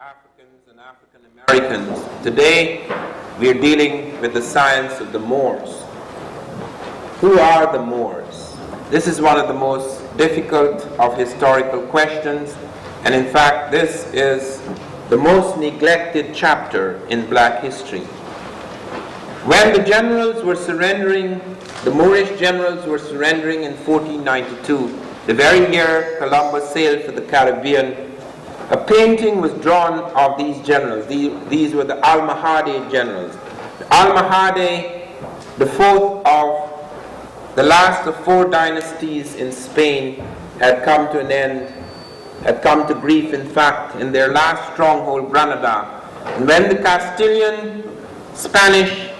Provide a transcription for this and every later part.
Africans and African Americans. Today, we are dealing with the science of the Moors. Who are the Moors? This is one of the most difficult of historical questions, and in fact, this is the most neglected chapter in black history. When the generals were surrendering, the Moorish generals were surrendering in 1492, the very year Columbus sailed for the Caribbean. A painting was drawn of these generals. These were the Almohade generals. The Almohade, the fourth of the last of four dynasties in Spain, had come to an end, had come to grief, in fact, in their last stronghold, Granada. And when the Castilian Spanish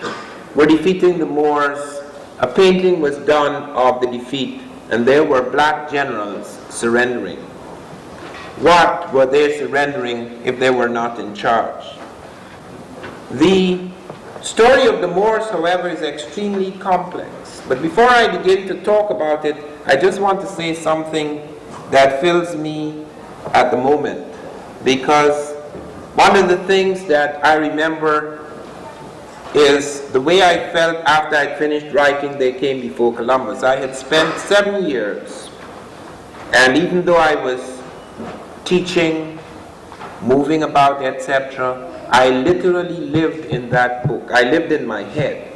were defeating the Moors, a painting was done of the defeat, and there were black generals surrendering. What were they surrendering if they were not in charge? The story of the Moors, however, is extremely complex. But before I begin to talk about it, I just want to say something that fills me at the moment. Because one of the things that I remember is the way I felt after I finished writing They Came Before Columbus. I had spent 7 years, and even though I was teaching, moving about, etc., I literally lived in that book. I lived in my head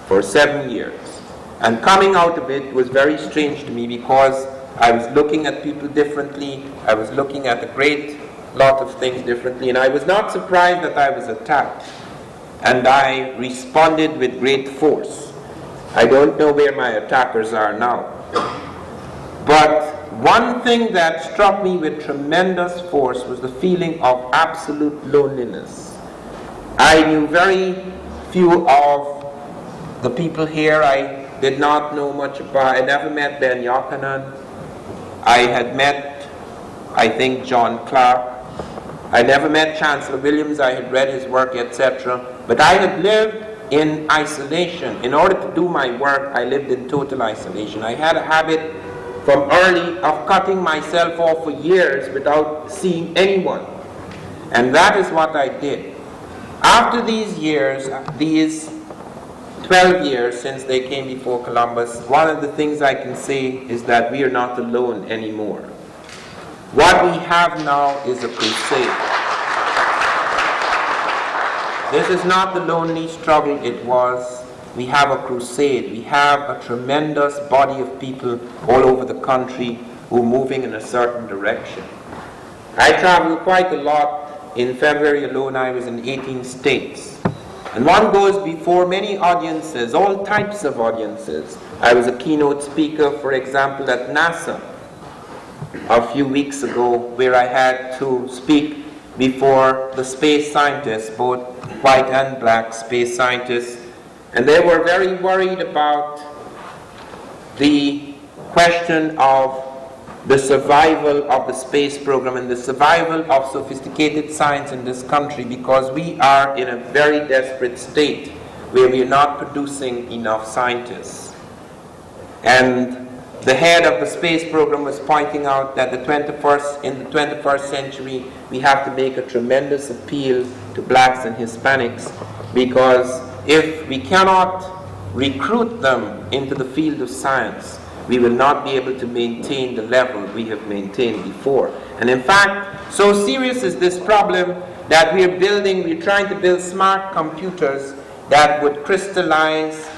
for 7 years. And coming out of it was very strange to me because I was looking at people differently. I was looking at a great lot of things differently. And I was not surprised that I was attacked. And I responded with great force. I don't know where my attackers are now. But one thing that struck me with tremendous force was the feeling of absolute loneliness. I knew very few of the people here. I did not know much about. I never met Ben Yochanan. I had met, I think, John Clark. I never met Chancellor Williams. I had read his work, etc. But I had lived in isolation. In order to do my work, I lived in total isolation. I had a habit from early of cutting myself off for years without seeing anyone. And that is what I did. After these years, these 12 years since They Came Before Columbus, one of the things I can say is that we are not alone anymore. What we have now is a crusade. This is not the lonely struggle it was. We have a crusade. We have a tremendous body of people all over the country who are moving in a certain direction. I traveled quite a lot. In February alone, I was in 18 states. And one goes before many audiences, all types of audiences. I was a keynote speaker, for example, at NASA a few weeks ago, where I had to speak before the space scientists, both white and black space scientists. And they were very worried about the question of the survival of the space program and the survival of sophisticated science in this country, because we are in a very desperate state where we are not producing enough scientists. And the head of the space program was pointing out that in the 21st century, we have to make a tremendous appeal to blacks and Hispanics, because if we cannot recruit them into the field of science, we will not be able to maintain the level we have maintained before. And in fact, so serious is this problem that we're trying to build smart computers that would crystallize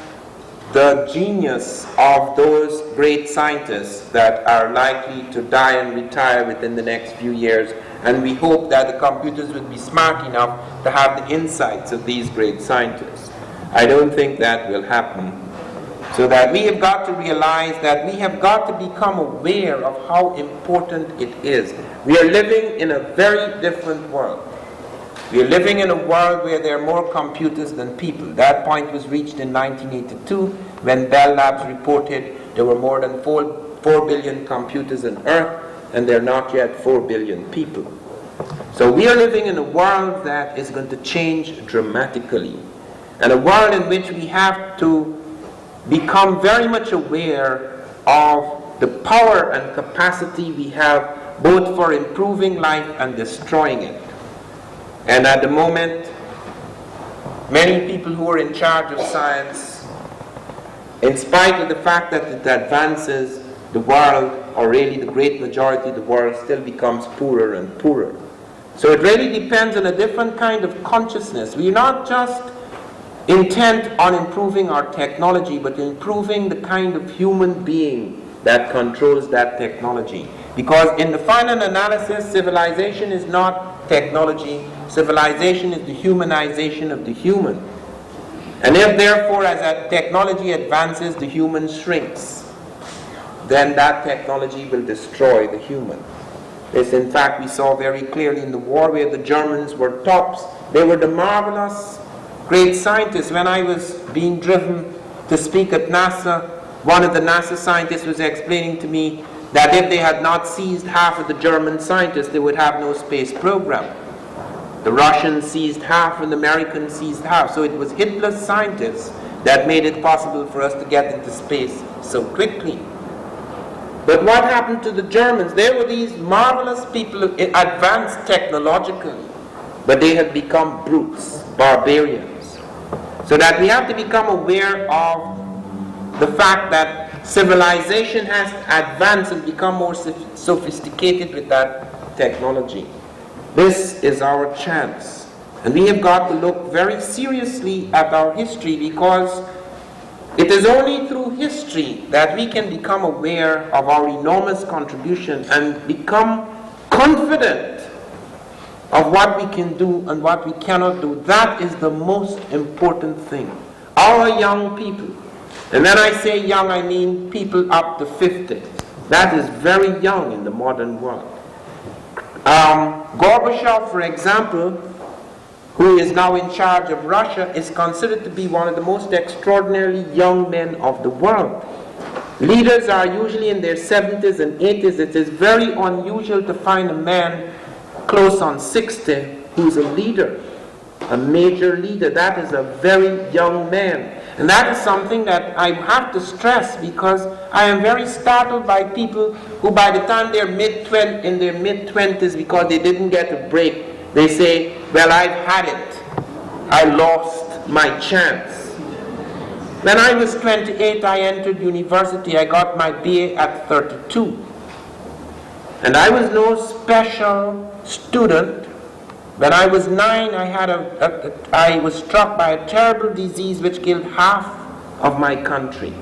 the genius of those great scientists that are likely to die and retire within the next few years. And we hope that the computers would be smart enough to have the insights of these great scientists. I don't think that will happen. So that we have got to realize that we have got to become aware of how important it is. We are living in a very different world. We are living in a world where there are more computers than people. That point was reached in 1982 when Bell Labs reported there were more than 4 billion computers on Earth, and there are not yet 4 billion people. So we are living in a world that is going to change dramatically, and a world in which we have to become very much aware of the power and capacity we have both for improving life and destroying it. And at the moment, many people who are in charge of science, in spite of the fact that it advances the world, or really the great majority of the world, still becomes poorer and poorer. So it really depends on a different kind of consciousness. We're not just intent on improving our technology, but improving the kind of human being that controls that technology. Because in the final analysis, civilization is not technology. Civilization is the humanization of the human. And if therefore as that technology advances, the human shrinks, then that technology will destroy the human. This, in fact, we saw very clearly in the war where the Germans were tops. They were the marvelous, great scientists. When I was being driven to speak at NASA, one of the NASA scientists was explaining to me that if they had not seized half of the German scientists, they would have no space program. The Russians seized half and the Americans seized half. So it was Hitler's scientists that made it possible for us to get into space so quickly. But what happened to the Germans? They were these marvelous people, advanced technologically, but they had become brutes, barbarians. So that we have to become aware of the fact that civilization has advanced and become more sophisticated with that technology. This is our chance. And we have got to look very seriously at our history, because it is only through history that we can become aware of our enormous contribution and become confident of what we can do and what we cannot do. That is the most important thing. Our young people, and when I say young, I mean people up to 50. That is very young in the modern world. Gorbachev, for example, who is now in charge of Russia, is considered to be one of the most extraordinarily young men of the world. Leaders are usually in their 70s and 80s. It is very unusual to find a man close on 60 who's a leader, a major leader. That is a very young man. And that is something that I have to stress, because I am very startled by people who by the time they're in their mid-20s, because they didn't get a break, they say, well, I've had it. I lost my chance. When I was 28, I entered university. I got my BA at 32. And I was no special student. When I was 9, I was struck by a terrible disease which killed half of my country.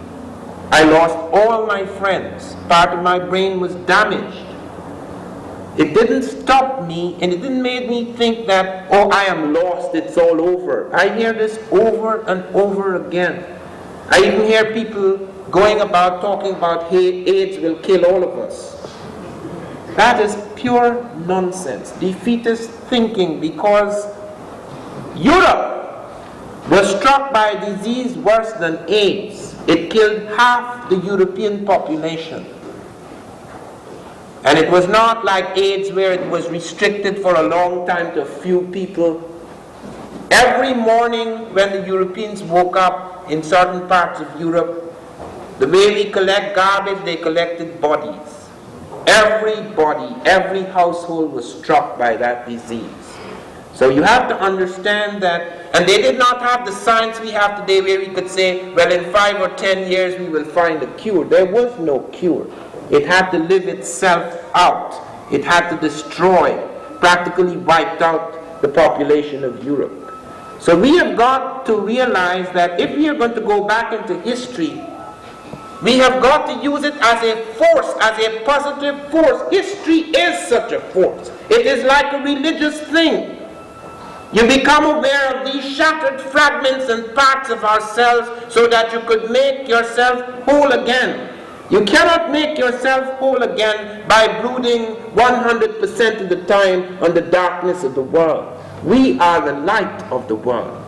I lost all my friends. Part of my brain was damaged. It didn't stop me, and it didn't make me think that, oh, I am lost, it's all over. I hear this over and over again. I even hear people going about talking about, hey, AIDS will kill all of us. That is pure nonsense, defeatist thinking, because Europe was struck by a disease worse than AIDS. It killed half the European population. And it was not like AIDS where it was restricted for a long time to a few people. Every morning when the Europeans woke up in certain parts of Europe, the way we collect garbage, they collected bodies. Everybody, every household was struck by that disease. So you have to understand that, and they did not have the science we have today where we could say, well, in 5 or 10 years we will find a cure. There was no cure. It had to live itself out. It had to destroy, practically wiped out the population of Europe. So we have got to realize that if we are going to go back into history, we have got to use it as a force, as a positive force. History is such a force. It is like a religious thing. You become aware of these shattered fragments and parts of ourselves so that you could make yourself whole again. You cannot make yourself whole again by brooding 100% of the time on the darkness of the world. We are the light of the world.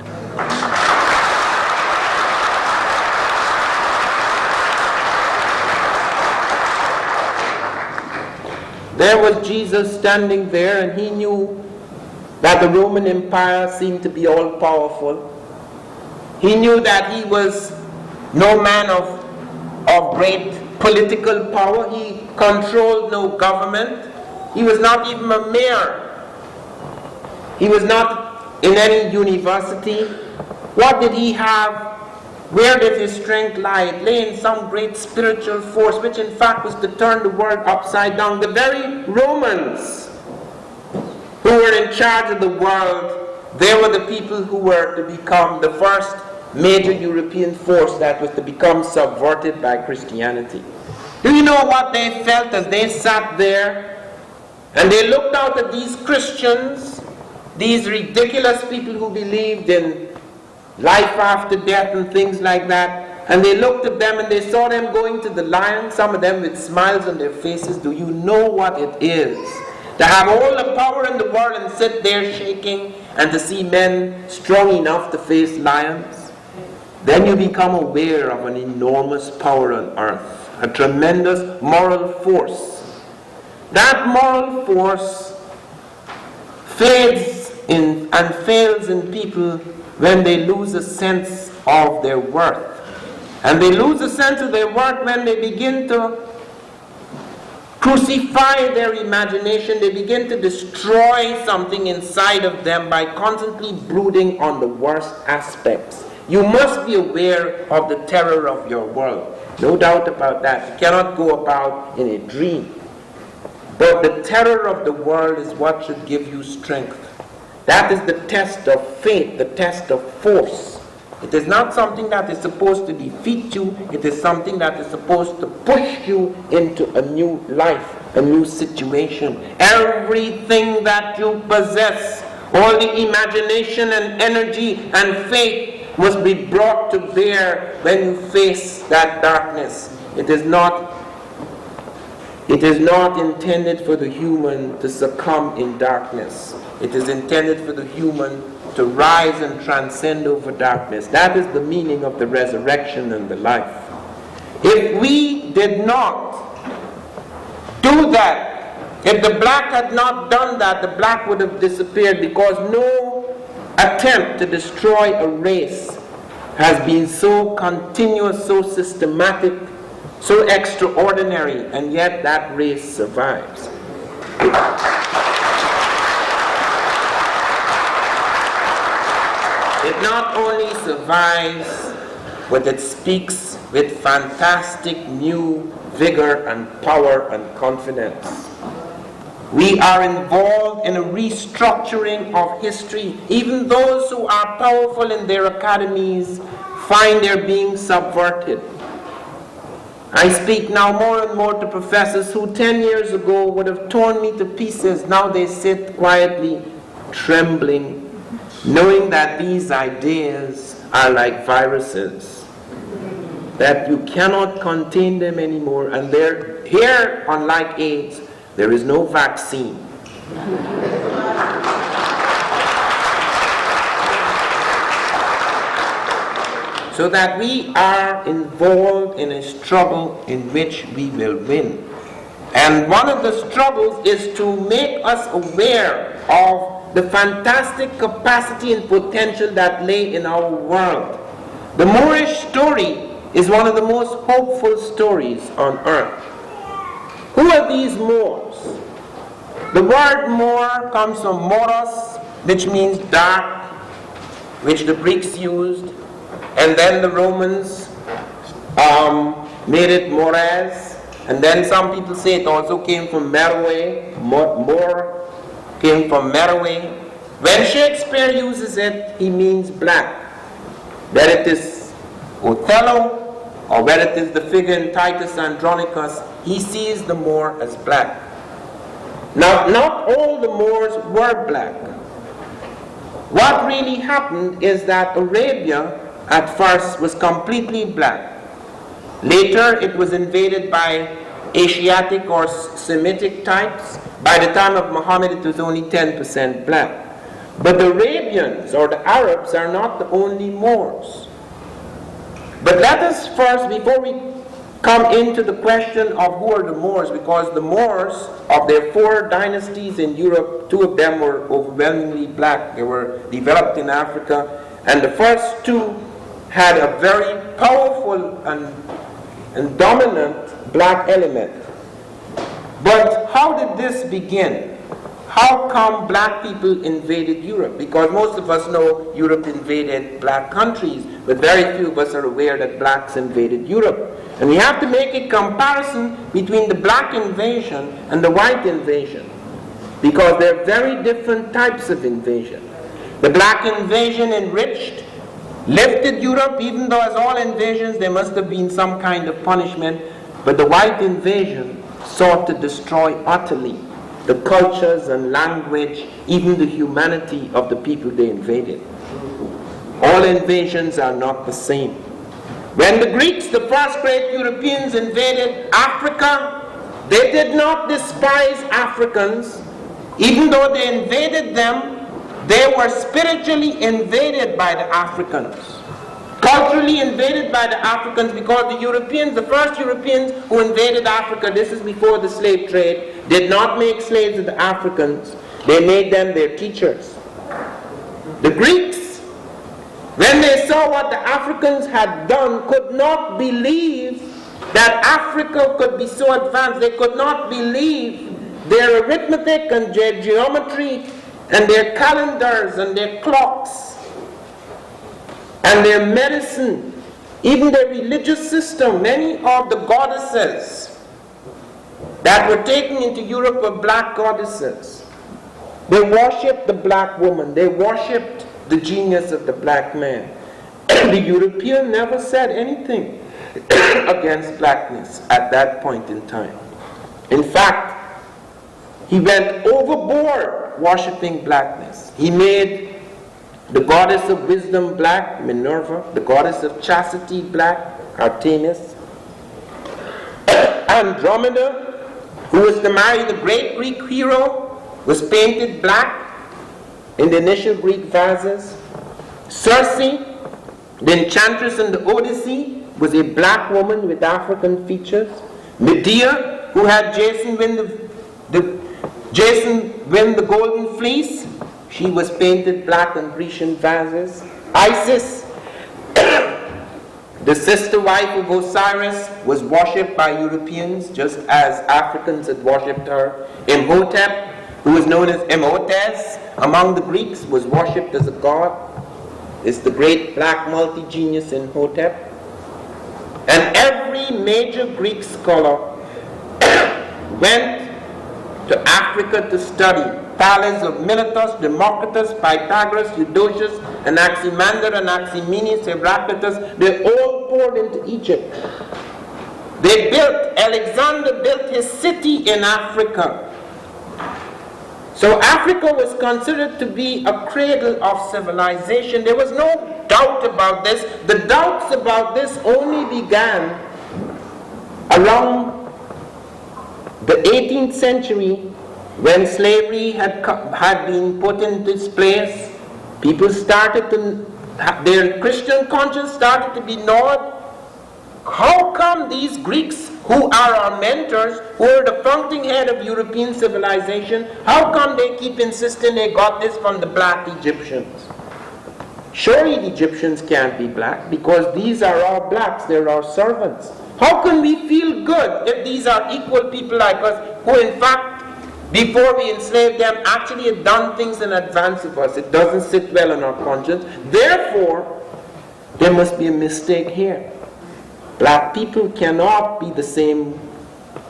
There was Jesus standing there, and he knew that the Roman Empire seemed to be all powerful. He knew that he was no man of great political power. He controlled no government. He was not even a mayor. He was not in any university. What did he have? Where did his strength lie? It lay in some great spiritual force, which in fact was to turn the world upside down. The very Romans who were in charge of the world, they were the people who were to become the first major European force that was to become subverted by Christianity. Do you know what they felt as they sat there and they looked out at these Christians, these ridiculous people who believed in life after death and things like that, and they looked at them and they saw them going to the lion, some of them with smiles on their faces. Do you know what it is to have all the power in the world and sit there shaking, and to see men strong enough to face lions? Then you become aware of an enormous power on earth, a tremendous moral force. That moral force fades in and fails in people when they lose a sense of their worth. And they lose a sense of their worth when they begin to crucify their imagination. They begin to destroy something inside of them by constantly brooding on the worst aspects. You must be aware of the terror of your world. No doubt about that. You cannot go about in a dream. But the terror of the world is what should give you strength. That is the test of faith, the test of force. It is not something that is supposed to defeat you. It is something that is supposed to push you into a new life, a new situation. Everything that you possess, all the imagination and energy and faith must be brought to bear when you face that darkness. It is not intended for the human to succumb in darkness. It is intended for the human to rise and transcend over darkness. That is the meaning of the resurrection and the life. If we did not do that, if the black had not done that, the black would have disappeared, because no attempt to destroy a race has been so continuous, so systematic, so extraordinary, and yet that race survives. It not only survives, but it speaks with fantastic new vigor and power and confidence. We are involved in a restructuring of history. Even those who are powerful in their academies find they're being subverted. I speak now more and more to professors who 10 years ago would have torn me to pieces. Now they sit quietly, trembling, knowing that these ideas are like viruses, that you cannot contain them anymore, and they're here, unlike AIDS, there is no vaccine. So that we are involved in a struggle in which we will win. And one of the struggles is to make us aware of the fantastic capacity and potential that lay in our world. The Moish story is one of the most hopeful stories on earth. Who are these Moors? The word Moor comes from moros, which means dark, which the Greeks used, and then the Romans made it Mores, and then some people say it also came from Meroe. Moor came from Meroe. When Shakespeare uses it, he means black. Whether it is Othello or whether it is the figure in Titus Andronicus, he sees the Moor as black. Now, not all the Moors were black. What really happened is that Arabia at first was completely black. Later it was invaded by Asiatic or Semitic types. By the time of Muhammad it was only 10% black. But the Arabians or the Arabs are not the only Moors. But let us first, before we come into the question of who are the Moors, because the Moors of their 4 dynasties in Europe, 2 of them were overwhelmingly black. They were developed in Africa, and the first 2 had a very powerful and dominant black element. But how did this begin? how come black people invaded Europe? Because most of us know Europe invaded black countries, but very few of us are aware that blacks invaded Europe. And we have to make a comparison between the black invasion and the white invasion, because they're very different types of invasion. The black invasion enriched, lifted Europe, even though as all invasions there must have been some kind of punishment, but the white invasion sought to destroy utterly the cultures and language, even the humanity of the people they invaded. All invasions are not the same. When the Greeks, the first great Europeans, invaded Africa, they did not despise Africans. Even though they invaded them, they were spiritually invaded by the Africans. Culturally invaded by the Africans, because the Europeans, the first Europeans who invaded Africa, this is before the slave trade, did not make slaves of the Africans. They made them their teachers. The Greeks, when they saw what the Africans had done, could not believe that Africa could be so advanced. They could not believe their arithmetic and their geometry and their calendars and their clocks and their medicine, even their religious system. Many of the goddesses that were taken into Europe were black goddesses. They worshipped the black woman. They worshipped the genius of the black man. The European never said anything against blackness at that point in time. In fact, he went overboard worshipping blackness. He made the goddess of wisdom black, Minerva, the goddess of chastity black, Artemis. Andromeda, who was to marry the great Greek hero, was painted black in the initial Greek vases. Circe, the enchantress in the Odyssey, was a black woman with African features. Medea, who had Jason win the golden fleece, she was painted black in Grecian vases. Isis, the sister wife of Osiris, was worshipped by Europeans just as Africans had worshipped her. Imhotep, who was known as Imhotep among the Greeks, was worshipped as a god. It's the great black multi-genius Imhotep. And every major Greek scholar went to Africa to study. Thales of Miletus, Democritus, Pythagoras, Eudoxus, Anaximander, Anaximenes, Heraclitus, they all poured into Egypt. Alexander built his city in Africa. So Africa was considered to be a cradle of civilization. There was no doubt about this. The doubts about this only began around the 18th century, when slavery had been put in its place. People started to, their Christian conscience started to be gnawed. How come these Greeks, who are our mentors, who are the fountainhead of European civilization, how come they keep insisting they got this from the black Egyptians? Surely the Egyptians can't be black, because these are our blacks, they're our servants. How can we feel good if these are equal people like us, who in fact, before we enslaved them, actually had done things in advance of us? It doesn't sit well in our conscience. Therefore, there must be a mistake here. Black people cannot be the same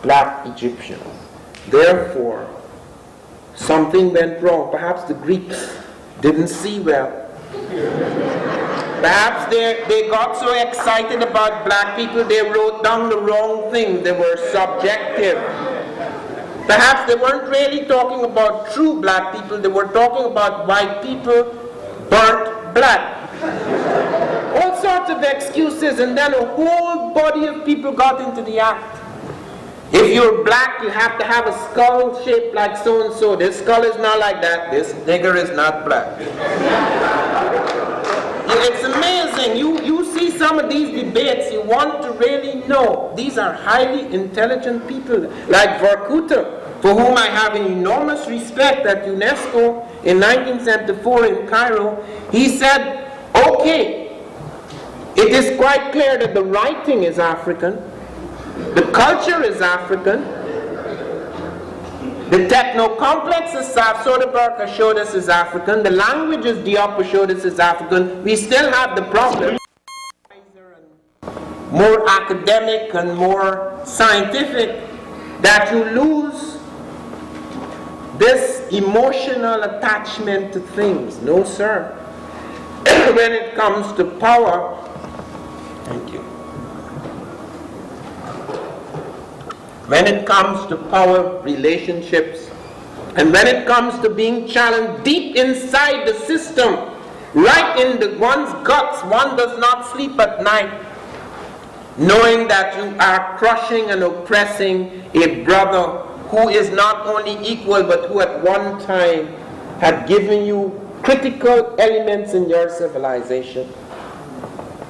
black Egyptians. Therefore, something went wrong. Perhaps the Greeks didn't see well. Perhaps they got so excited about black people, they wrote down the wrong thing. They were subjective. Perhaps they weren't really talking about true black people, they were talking about white people burnt black. All sorts of excuses, and then a whole body of people got into the act. If you're black, you have to have a skull shaped like so-and-so. This skull is not like that. This nigger is not black. It's amazing. You see some of these debates, you want to really know. These are highly intelligent people, like Vorkuta, for whom I have an enormous respect at UNESCO in 1974 in Cairo. He said, okay, it is quite clear that the writing is African, the culture is African, The techno-complex, as Soderbergh has showed us, is African. The languages Diop has showed us is African. We still have the problem. More academic and more scientific, that you lose this emotional attachment to things. No, sir. When it comes to power, thank you. When it comes to power relationships, and when it comes to being challenged deep inside the system, right in one's guts, one does not sleep at night, knowing that you are crushing and oppressing a brother who is not only equal, but who at one time had given you critical elements in your civilization.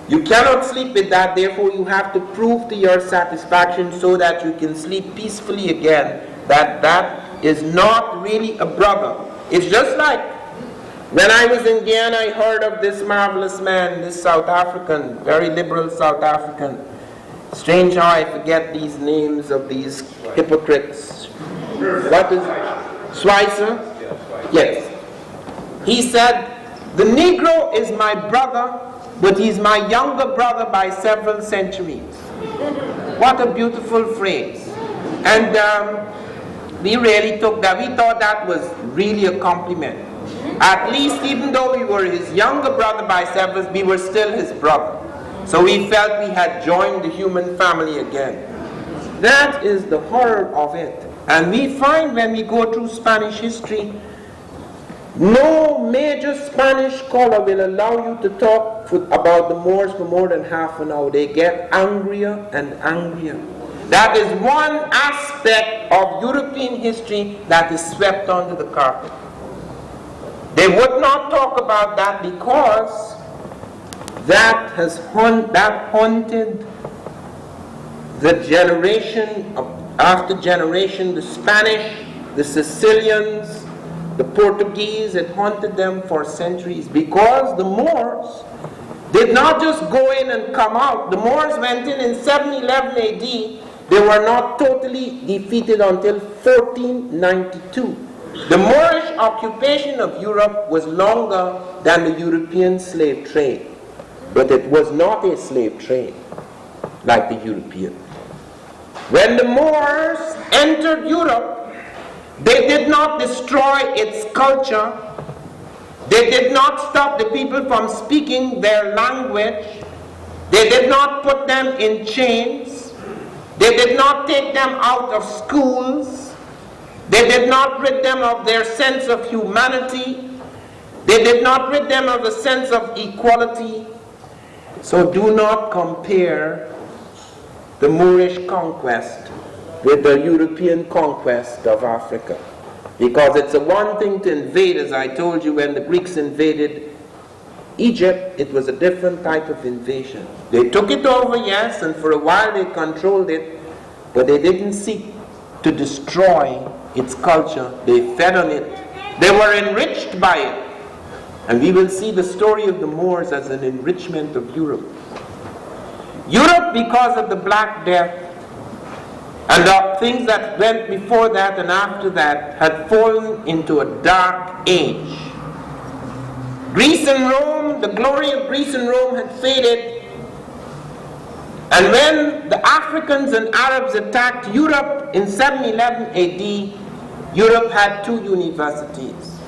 You cannot sleep with that, therefore you have to prove to your satisfaction so that you can sleep peacefully again that that is not really a brother. It's just like when I was in Guyana, I heard of this marvelous man, this South African, very liberal South African. Strange how I forget these names of these hypocrites. What is Schweitzer? Yes. He said, the Negro is my brother, but he's my younger brother by several centuries. What a beautiful phrase. And we really took that. We thought that was really a compliment. At least even though we were his younger brother by several, we were still his brother. So we felt we had joined the human family again. That is the horror of it. And we find when we go through Spanish history, no major Spanish scholar will allow you to talk about the Moors for more than half an hour. They get angrier and angrier. That is one aspect of European history that is swept under the carpet. They would not talk about that because that haunted the generation after generation. The Spanish, the Sicilians, the Portuguese, it haunted them for centuries because the Moors did not just go in and come out. The Moors went in 711 AD. They were not totally defeated until 1492. The Moorish occupation of Europe was longer than the European slave trade, but it was not a slave trade like the European. When the Moors entered Europe, they did not destroy its culture. They did not stop the people from speaking their language. They did not put them in chains. They did not take them out of schools. They did not rid them of their sense of humanity. They did not rid them of a sense of equality. So do not compare the Moorish conquest with the European conquest of Africa. Because it's a one thing to invade, as I told you, when the Greeks invaded Egypt, it was a different type of invasion. They took it over, yes, and for a while they controlled it, but they didn't seek to destroy its culture. They fed on it. They were enriched by it. And we will see the story of the Moors as an enrichment of Europe. Europe, because of the Black Death, and the things that went before that and after that, had fallen into a dark age. Greece and Rome, the glory of Greece and Rome had faded. And when the Africans and Arabs attacked Europe in 711 AD, Europe had two universities.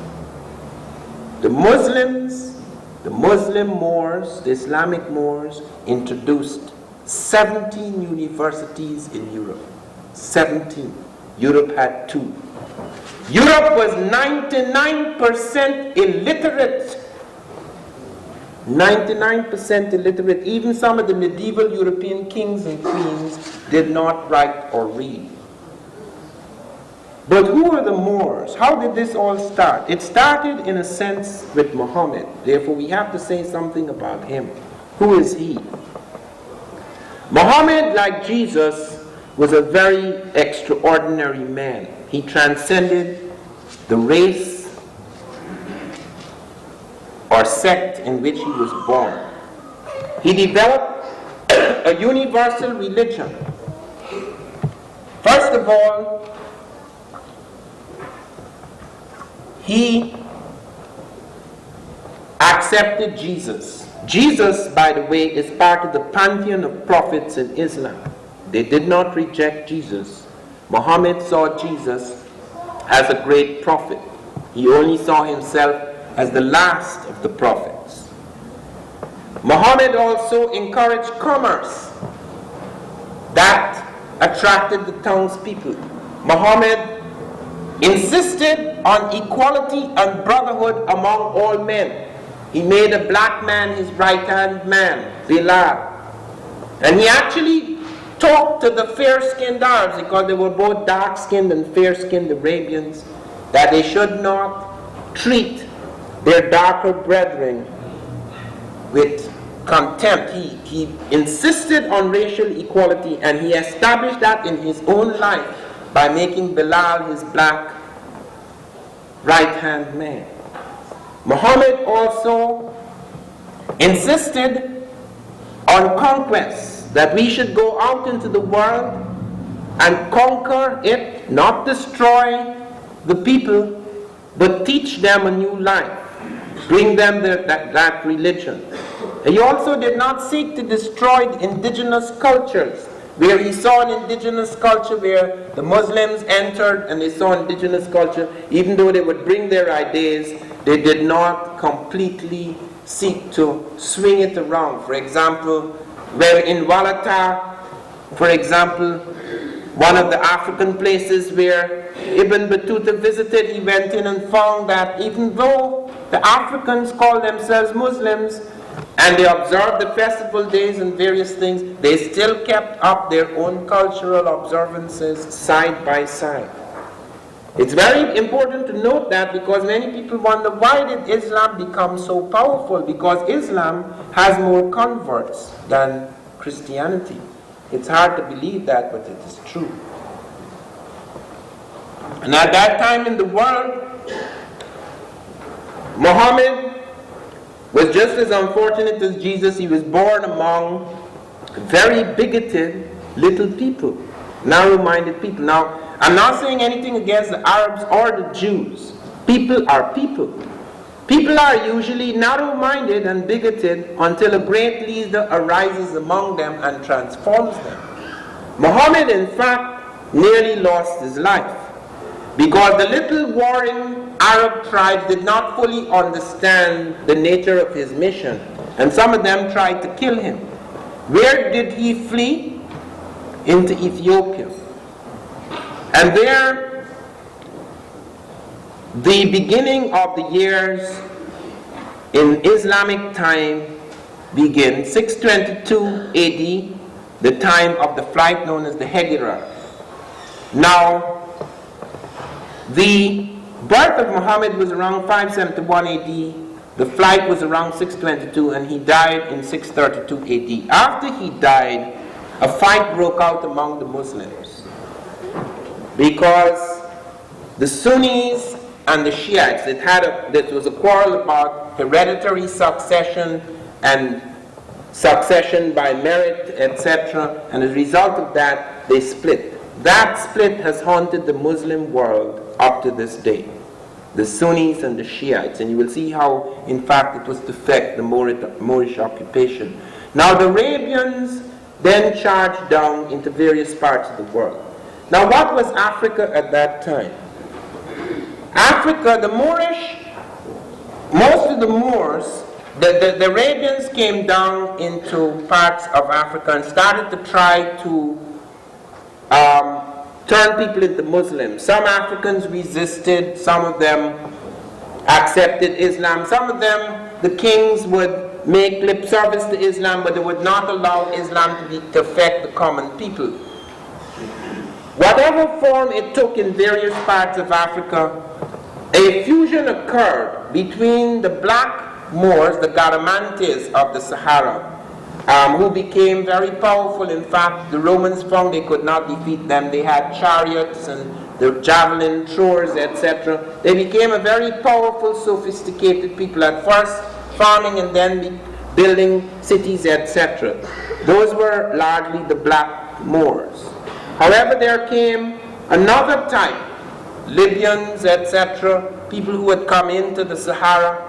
The Muslims, the Muslim Moors, the Islamic Moors, introduced 17 universities in Europe. 17. Europe had two. Europe was 99% illiterate. 99% illiterate. Even some of the medieval European kings and queens did not write or read. But who were the Moors? How did this all start? It started in a sense with Muhammad. Therefore we have to say something about him. Who is he? Muhammad, like Jesus, was a very extraordinary man. He transcended the race or sect in which he was born. He developed a universal religion. First of all, he accepted Jesus. Jesus, by the way, is part of the pantheon of prophets in Islam. They did not reject Jesus. Muhammad saw Jesus as a great prophet. He only saw himself as the last of the prophets. Muhammad also encouraged commerce that attracted the townspeople. Muhammad insisted on equality and brotherhood among all men. He made a black man his right-hand man, Bilal. And he actually talked to the fair-skinned Arabs, because they were both dark-skinned and fair-skinned Arabians, that they should not treat their darker brethren with contempt. He insisted on racial equality, and he established that in his own life by making Bilal his black right-hand man. Muhammad also insisted on conquest, that we should go out into the world and conquer it, not destroy the people, but teach them a new life, bring them that religion. He also did not seek to destroy the indigenous cultures, where he saw an indigenous culture where the Muslims entered and they saw indigenous culture. Even though they would bring their ideas, they did not completely seek to swing it around. For example, where in Walata, for example, one of the African places where Ibn Battuta visited, he went in and found that even though the Africans call themselves Muslims and they observed the festival days and various things, they still kept up their own cultural observances side by side. It's very important to note that, because many people wonder, why did Islam become so powerful? Because Islam has more converts than Christianity. It's hard to believe that, but it is true. And at that time in the world, Muhammad was just as unfortunate as Jesus. He was born among very bigoted little people, narrow-minded people. Now, I'm not saying anything against the Arabs or the Jews. People are people. People are usually narrow-minded and bigoted until a great leader arises among them and transforms them. Muhammad, in fact, nearly lost his life, because the little warring Arab tribes did not fully understand the nature of his mission, and some of them tried to kill him. Where did he flee? Into Ethiopia. And there, the beginning of the years in Islamic time begin, 622 AD, the time of the flight known as the Hijra. Now, the birth of Muhammad was around 571 AD, the flight was around 622, and he died in 632 AD. After he died, a fight broke out among the Muslims, because the Sunnis and the Shiites, there was a quarrel about hereditary succession and succession by merit, etc. And as a result of that, they split. That split has haunted the Muslim world up to this day. The Sunnis and the Shiites. And you will see how, in fact, it was to affect the Moorish occupation. Now the Arabians then charged down into various parts of the world. Now what was Africa at that time? Africa, the Moorish, most of the Moors, the Arabians came down into parts of Africa and started to try to turn people into Muslims. Some Africans resisted, some of them accepted Islam, some of them, the kings would make lip service to Islam, but they would not allow Islam to affect the common people. Whatever form it took in various parts of Africa, a fusion occurred between the black Moors, the Garamantes of the Sahara, who became very powerful. In fact, the Romans found they could not defeat them. They had chariots and the javelin throwers, etc. They became a very powerful, sophisticated people, at first farming and then building cities, etc. Those were largely the black Moors. However, there came another type Libyans, etc., people who had come into the Sahara,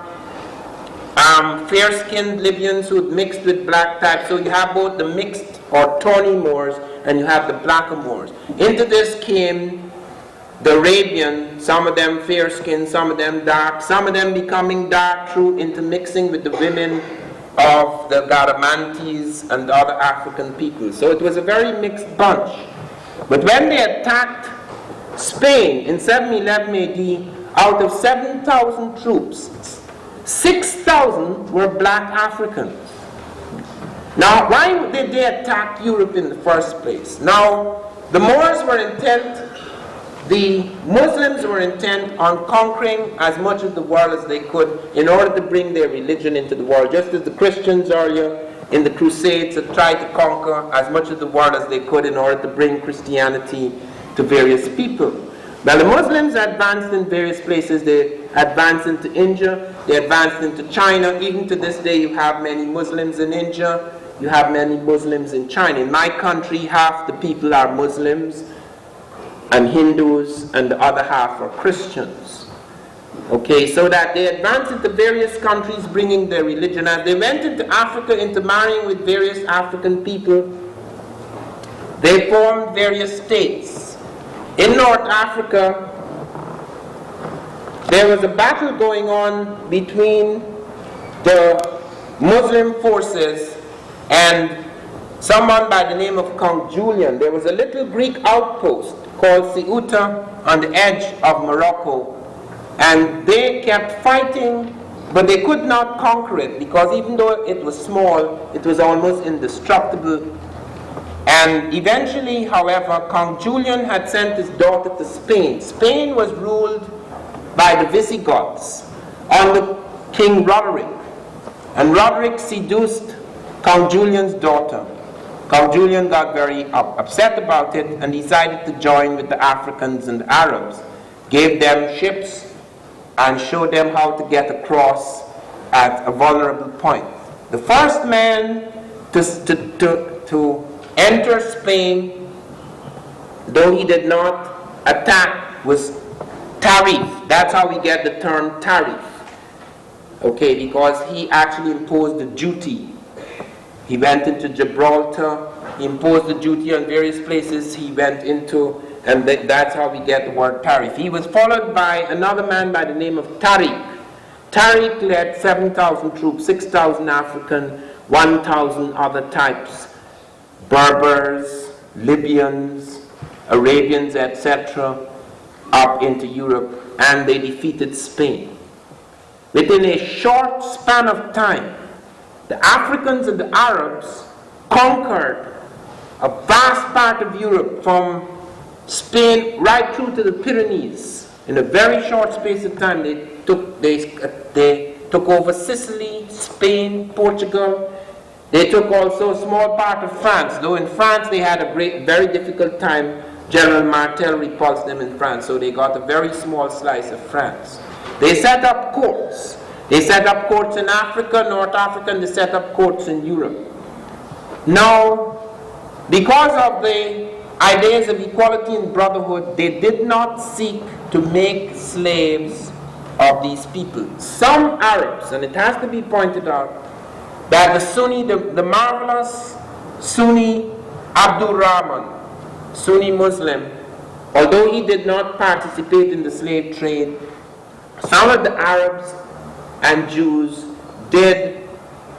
fair-skinned Libyans who had mixed with black types. So you have both the mixed or tawny Moors and you have the blacker Moors. Into this came the Arabian, some of them fair-skinned, some of them dark, some of them becoming dark through intermixing with the women of the Garamantes and other African people. So it was a very mixed bunch. But when they attacked Spain in 711 AD, out of 7,000 troops, 6,000 were black Africans. Now, why did they attack Europe in the first place? Now, the Moors were intent, the Muslims were intent on conquering as much of the world as they could in order to bring their religion into the world, just as the Christians earlier in the Crusades had tried to conquer as much of the world as they could in order to bring Christianity to various people. Now the Muslims advanced in various places. They advanced into India, they advanced into China. Even to this day you have many Muslims in India, you have many Muslims in China. In my country, half the people are Muslims and Hindus, and the other half are Christians. Okay, so that they advanced into various countries bringing their religion. As they went into Africa, into marrying with various African people, they formed various states. In North Africa, there was a battle going on between the Muslim forces and someone by the name of Count Julian. There was a little Greek outpost called Ceuta on the edge of Morocco, and they kept fighting, but they could not conquer it because even though it was small, it was almost indestructible. And eventually, however, Count Julian had sent his daughter to Spain. Spain was ruled by the Visigoths under King Roderick, and Roderick seduced Count Julian's daughter. Count Julian got very upset about it and decided to join with the Africans and the Arabs, gave them ships and showed them how to get across at a vulnerable point. The first man to enter Spain, though he did not attack, was Tarif. That's how we get the term Tarif. Okay, because he actually imposed a duty. He went into Gibraltar, he imposed the duty on various places he went into, and that's how we get the word Tarif. He was followed by another man by the name of Tariq. Tariq led 7,000 troops, 6,000 African, 1,000 other types, Berbers, Libyans, Arabians, etc., up into Europe, and they defeated Spain. Within a short span of time, the Africans and the Arabs conquered a vast part of Europe from Spain right through to the Pyrenees. In a very short space of time, they took over Sicily, Spain, Portugal. They took also a small part of France, though in France they had a very difficult time. General Martel repulsed them in France, so they got a very small slice of France. They set up courts. They set up courts in Africa, North Africa, and they set up courts in Europe. Now, because of the ideas of equality and brotherhood, they did not seek to make slaves of these people. Some Arabs, and it has to be pointed out, that the marvelous Sunni Abdul Rahman, Sunni Muslim, although he did not participate in the slave trade, some of the Arabs and Jews did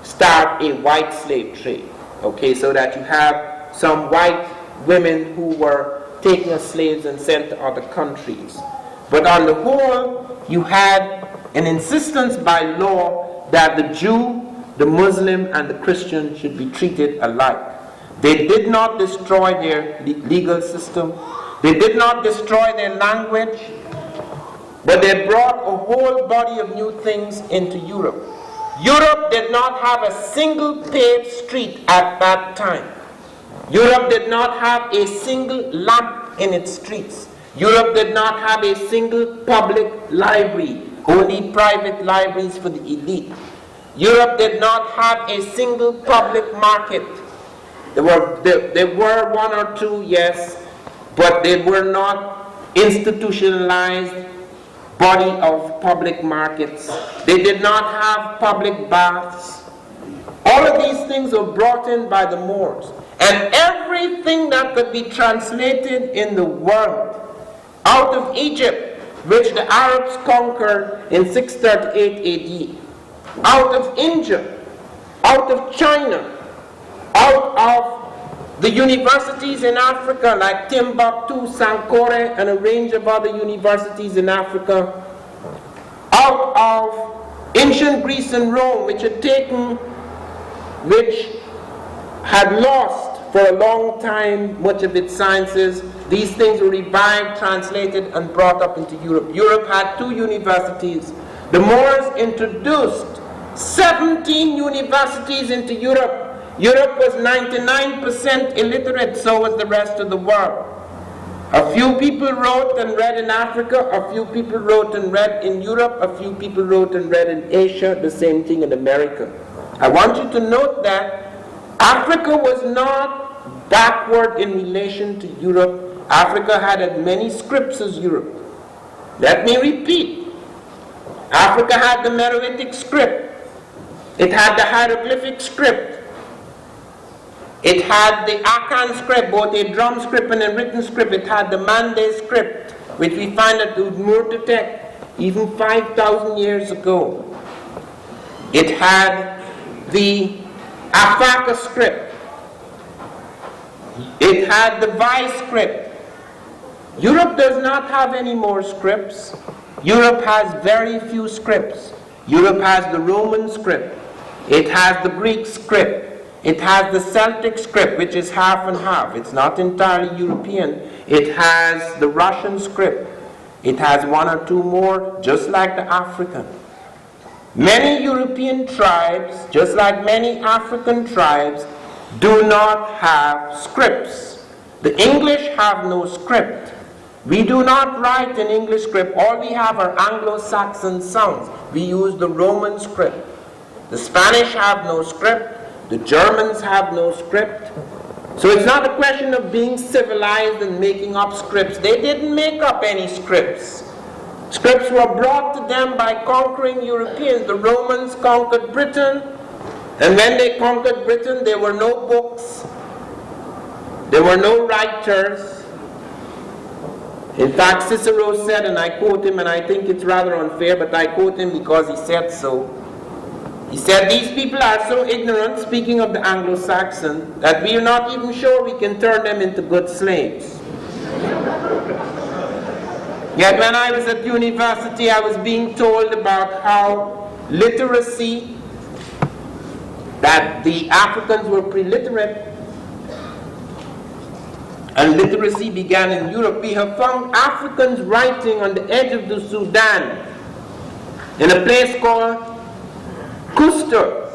start a white slave trade. Okay, so that you have some white women who were taken as slaves and sent to other countries. But on the whole, you had an insistence by law that the Jew, the Muslim, and the Christian should be treated alike. They did not destroy their legal system. They did not destroy their language. But they brought a whole body of new things into Europe. Europe did not have a single paved street at that time. Europe did not have a single lamp in its streets. Europe did not have a single public library, only private libraries for the elite. Europe did not have a single public market. There were one or two, yes, but they were not institutionalized body of public markets. They did not have public baths. All of these things were brought in by the Moors. And everything that could be translated in the world out of Egypt, which the Arabs conquered in 638 AD, out of India, out of China, out of the universities in Africa like Timbuktu, Sankore, and a range of other universities in Africa, out of ancient Greece and Rome, which had lost for a long time much of its sciences. These things were revived, translated, and brought up into Europe. Europe had 2 universities. The Moors introduced 17 universities into Europe. Europe was 99% illiterate, so was the rest of the world. A few people wrote and read in Africa, a few people wrote and read in Europe, a few people wrote and read in Asia, the same thing in America. I want you to note that Africa was not backward in relation to Europe. Africa had as many scripts as Europe. Let me repeat. Africa had the Meroitic script. It had the hieroglyphic script. It had the Akan script, both a drum script and a written script. It had the Mande script, which we find at Udmurtetek even 5,000 years ago. It had the Afaka script. It had the Vai script. Europe does not have any more scripts. Europe has very few scripts. Europe has the Roman script. It has the Greek script. It has the Celtic script, which is half and half. It's not entirely European. It has the Russian script. It has 1 or 2 more, just like the African. Many European tribes, just like many African tribes, do not have scripts. The English have no script. We do not write in English script. All we have are Anglo-Saxon sounds. We use the Roman script. The Spanish have no script. The Germans have no script. So it's not a question of being civilized and making up scripts. They didn't make up any scripts. Scripts were brought to them by conquering Europeans. The Romans conquered Britain, and when they conquered Britain, there were no books. There were no writers. In fact, Cicero said, and I quote him, and I think it's rather unfair, but I quote him because he said so. He said, these people are so ignorant, speaking of the Anglo-Saxon, that we are not even sure we can turn them into good slaves. Yet when I was at university, I was being told about how literacy, that the Africans were pre-literate, and literacy began in Europe. We have found Africans writing on the edge of the Sudan, in a place called Kuster,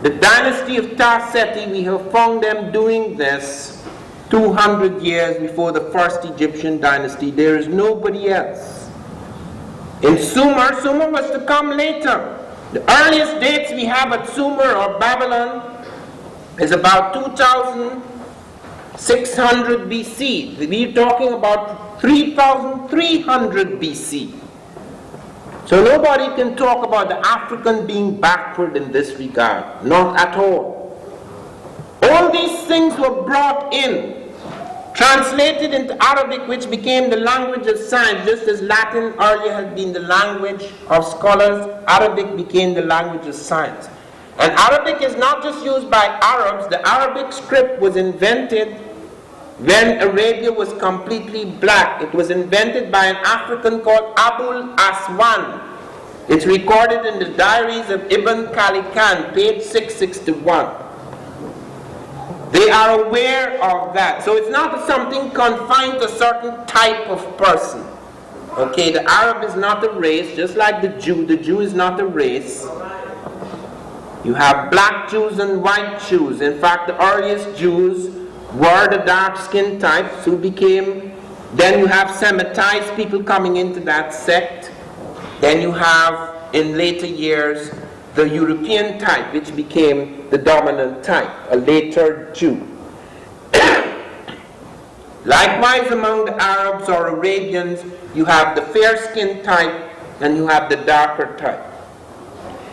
the dynasty of Tarseti. We have found them doing this 200 years before the first Egyptian dynasty. There is nobody else. In Sumer, Sumer was to come later. The earliest dates we have at Sumer or Babylon is about 2600 BC. We're talking about 3300 BC. So nobody can talk about the African being backward in this regard. Not at all. All these things were brought in, translated into Arabic, which became the language of science. Just as Latin earlier had been the language of scholars, Arabic became the language of science. And Arabic is not just used by Arabs. The Arabic script was invented when Arabia was completely black. It was invented by an African called Abul Aswan. It's recorded in the diaries of Ibn Khalikan, page 661. They are aware of that. So it's not something confined to a certain type of person. Okay, the Arab is not a race, just like the Jew. The Jew is not a race. You have black Jews and white Jews. In fact, the earliest Jews were the dark-skinned types who became, then you have Semitized people coming into that sect. Then you have, in later years, the European type, which became the dominant type, a later Jew. Likewise, among the Arabs or Arabians, you have the fair-skinned type and you have the darker type.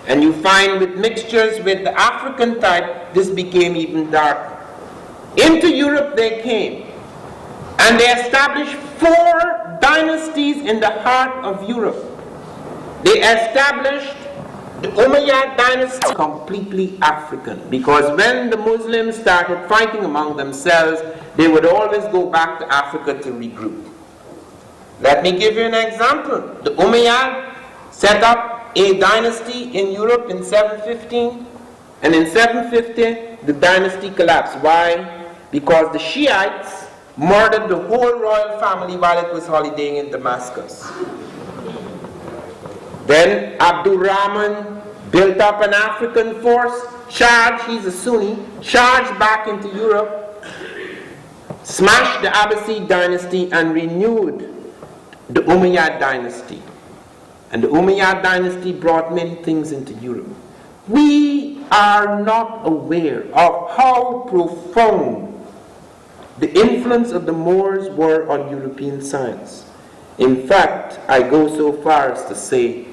And you find with mixtures with the African type, this became even darker. Into Europe they came, and they established 4 dynasties in the heart of Europe. They established the Umayyad dynasty, completely African, because when the Muslims started fighting among themselves, they would always go back to Africa to regroup. Let me give you an example. The Umayyad set up a dynasty in Europe in 715, and in 750 the dynasty collapsed. Why? Because the Shiites murdered the whole royal family while it was holidaying in Damascus. Then Abdul Rahman built up an African force, charged, he's a Sunni, charged back into Europe, smashed the Abbasid dynasty and renewed the Umayyad dynasty. And the Umayyad dynasty brought many things into Europe. We are not aware of how profound the influence of the Moors were on European science. In fact, I go so far as to say,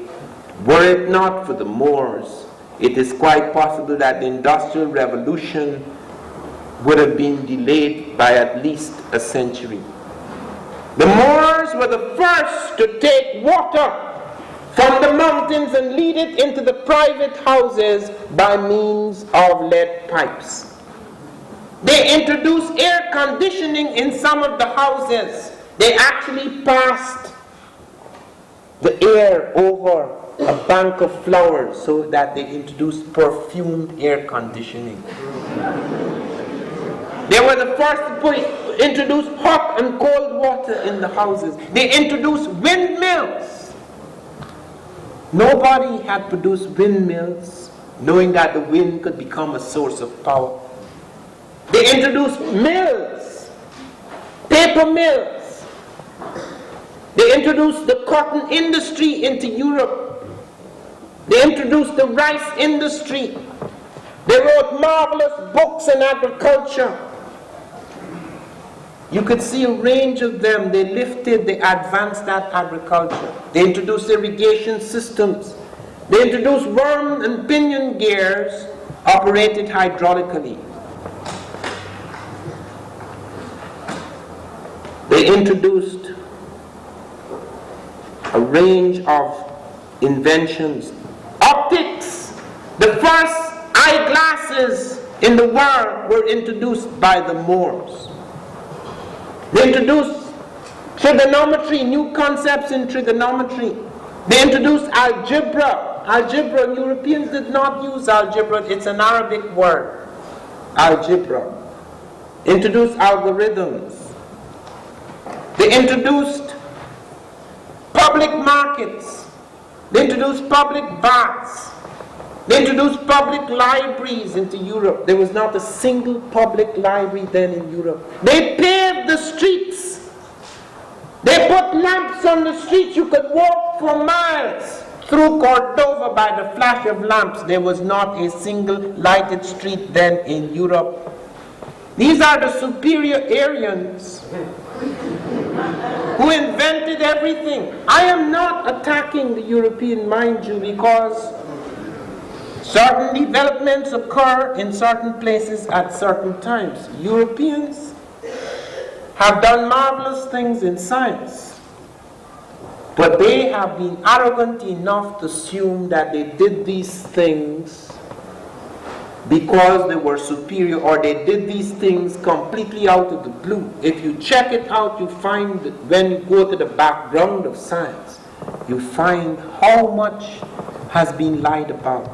were it not for the Moors, it is quite possible that the Industrial Revolution would have been delayed by at least a century. The Moors were the first to take water from the mountains and lead it into the private houses by means of lead pipes. They introduced air conditioning in some of the houses. They actually passed the air over a bank of flowers so that they introduced perfumed air conditioning. They were the first to introduce hot and cold water in the houses. They introduced windmills. Nobody had produced windmills knowing that the wind could become a source of power. They introduced mills, paper mills. They introduced the cotton industry into Europe. They introduced the rice industry. They wrote marvelous books on agriculture. You could see a range of them. They advanced that agriculture. They introduced irrigation systems. They introduced worm and pinion gears operated hydraulically. They introduced a range of inventions. Optics, the first eyeglasses in the world were introduced by the Moors. They introduced trigonometry, new concepts in trigonometry. They introduced algebra. Algebra, Europeans did not use algebra, it's an Arabic word. Algebra. Introduced algorithms. They introduced public markets. They introduced public baths. They introduced public libraries into Europe. There was not a single public library then in Europe. They paved the streets. They put lamps on the streets. You could walk for miles through Cordova by the flash of lamps. There was not a single lighted street then in Europe. These are the Superiorians who invented everything. I am not attacking the European, mind you, because certain developments occur in certain places at certain times. Europeans have done marvelous things in science, but they have been arrogant enough to assume that they did these things because they were superior, or they did these things completely out of the blue. If you check it out, you find that when you go to the background of science, you find how much has been lied about.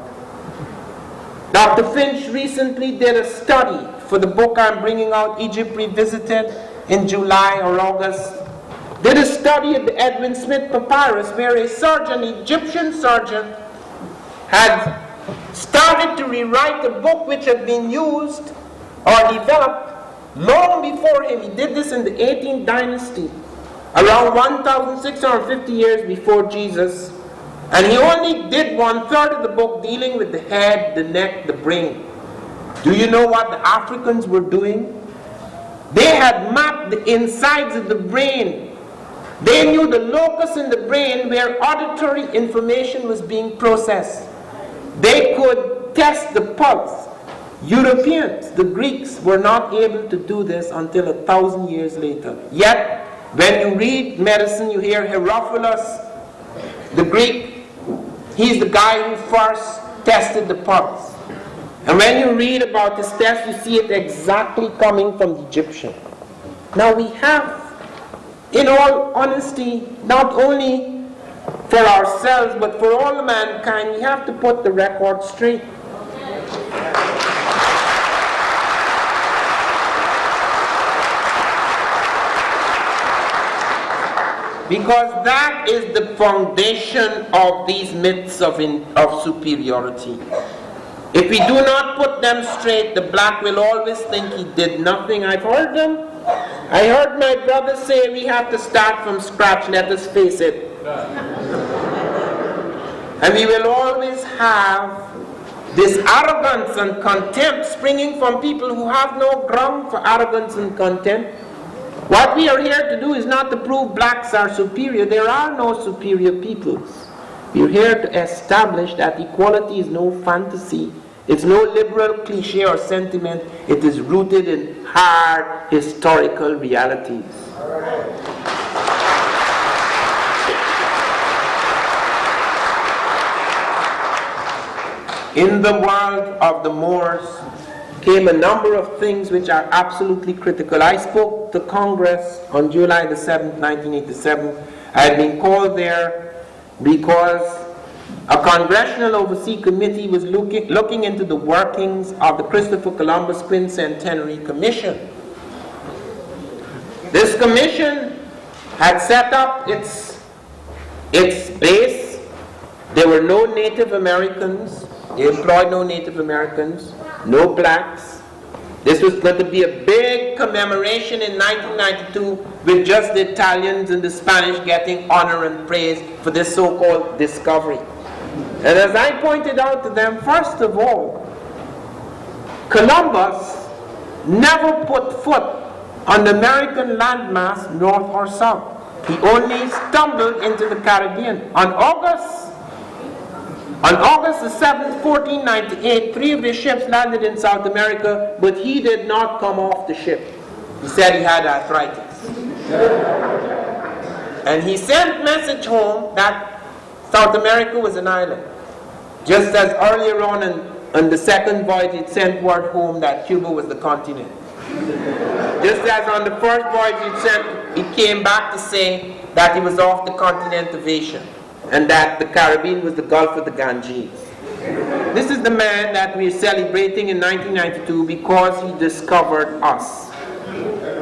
Dr. Finch recently did a study for the book I'm bringing out, Egypt Revisited, in July or August. Did a study of the Edwin Smith papyrus where a surgeon, Egyptian surgeon, had started to rewrite a book which had been used or developed long before him. He did this in the 18th dynasty, around 1,650 years before Jesus. And he only did 1/3 of the book dealing with the head, the neck, the brain. Do you know what the Africans were doing? They had mapped the insides of the brain. They knew the locus in the brain where auditory information was being processed. They could test the pulse. Europeans, the Greeks, were not able to do this until 1,000 years later. Yet, when you read medicine, you hear Herophilus, the Greek, he's the guy who first tested the pulse. And when you read about this test, you see it exactly coming from the Egyptian. Now we have, in all honesty, not only for ourselves, but for all mankind, we have to put the record straight. Because that is the foundation of these myths of superiority. If we do not put them straight, the black will always think he did nothing. I've heard them. I heard my brother say we have to start from scratch, let us face it. And we will always have this arrogance and contempt springing from people who have no ground for arrogance and contempt. What we are here to do is not to prove blacks are superior. There are no superior peoples. We are here to establish that equality is no fantasy. It's no liberal cliche or sentiment. It is rooted in hard historical realities. In the world of the Moors came a number of things which are absolutely critical. I spoke to Congress on July the 7th, 1987. I had been called there because a Congressional Overseas Committee was looking into the workings of the Christopher Columbus Quincentenary Commission. This commission had set up its base. There were no Native Americans. They employed no Native Americans, no blacks. This was going to be a big commemoration in 1992 with just the Italians and the Spanish getting honor and praise for this so-called discovery. And as I pointed out to them, first of all, Columbus never put foot on the American landmass north or south. He only stumbled into the Caribbean. On August the 7th, 1498, 3 of his ships landed in South America, but he did not come off the ship. He said he had arthritis. And he sent a message home that South America was an island. Just as earlier on the second voyage, he sent word home that Cuba was the continent. Just as on the first voyage, he came back to say that he was off the continent of Asia, and that the Caribbean was the Gulf of the Ganges. This is the man that we are celebrating in 1992 because he discovered us.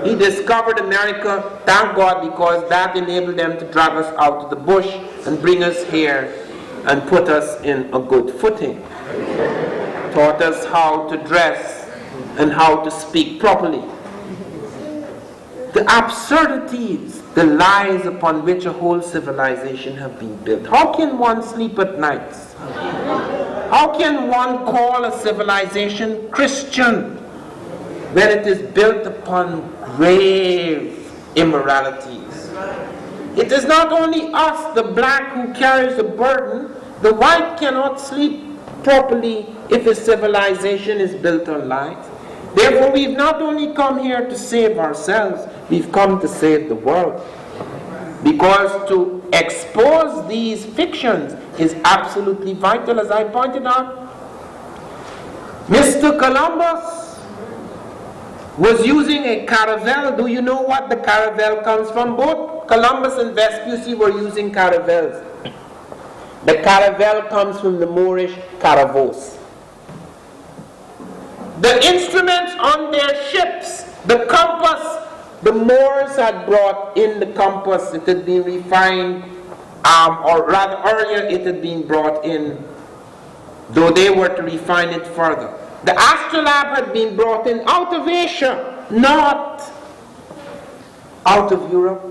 He discovered America, thank God, because that enabled them to drag us out of the bush and bring us here and put us in a good footing. Taught us how to dress and how to speak properly. The absurdities, the lies upon which a whole civilization have been built. How can one sleep at night? How can one call a civilization Christian when it is built upon grave immoralities? It is not only us, the black, who carries the burden. The white cannot sleep properly if his civilization is built on lies. Therefore, we've not only come here to save ourselves, we've come to save the world. Because to expose these fictions is absolutely vital, as I pointed out. Mr. Columbus was using a caravel. Do you know what the caravel comes from? Both Columbus and Vespucci were using caravels. The caravel comes from the Moorish caravos. The instruments on their ships, the compass, the Moors had brought in the compass. It had been refined, or rather earlier it had been brought in, though they were to refine it further. The astrolabe had been brought in out of Asia, not out of Europe.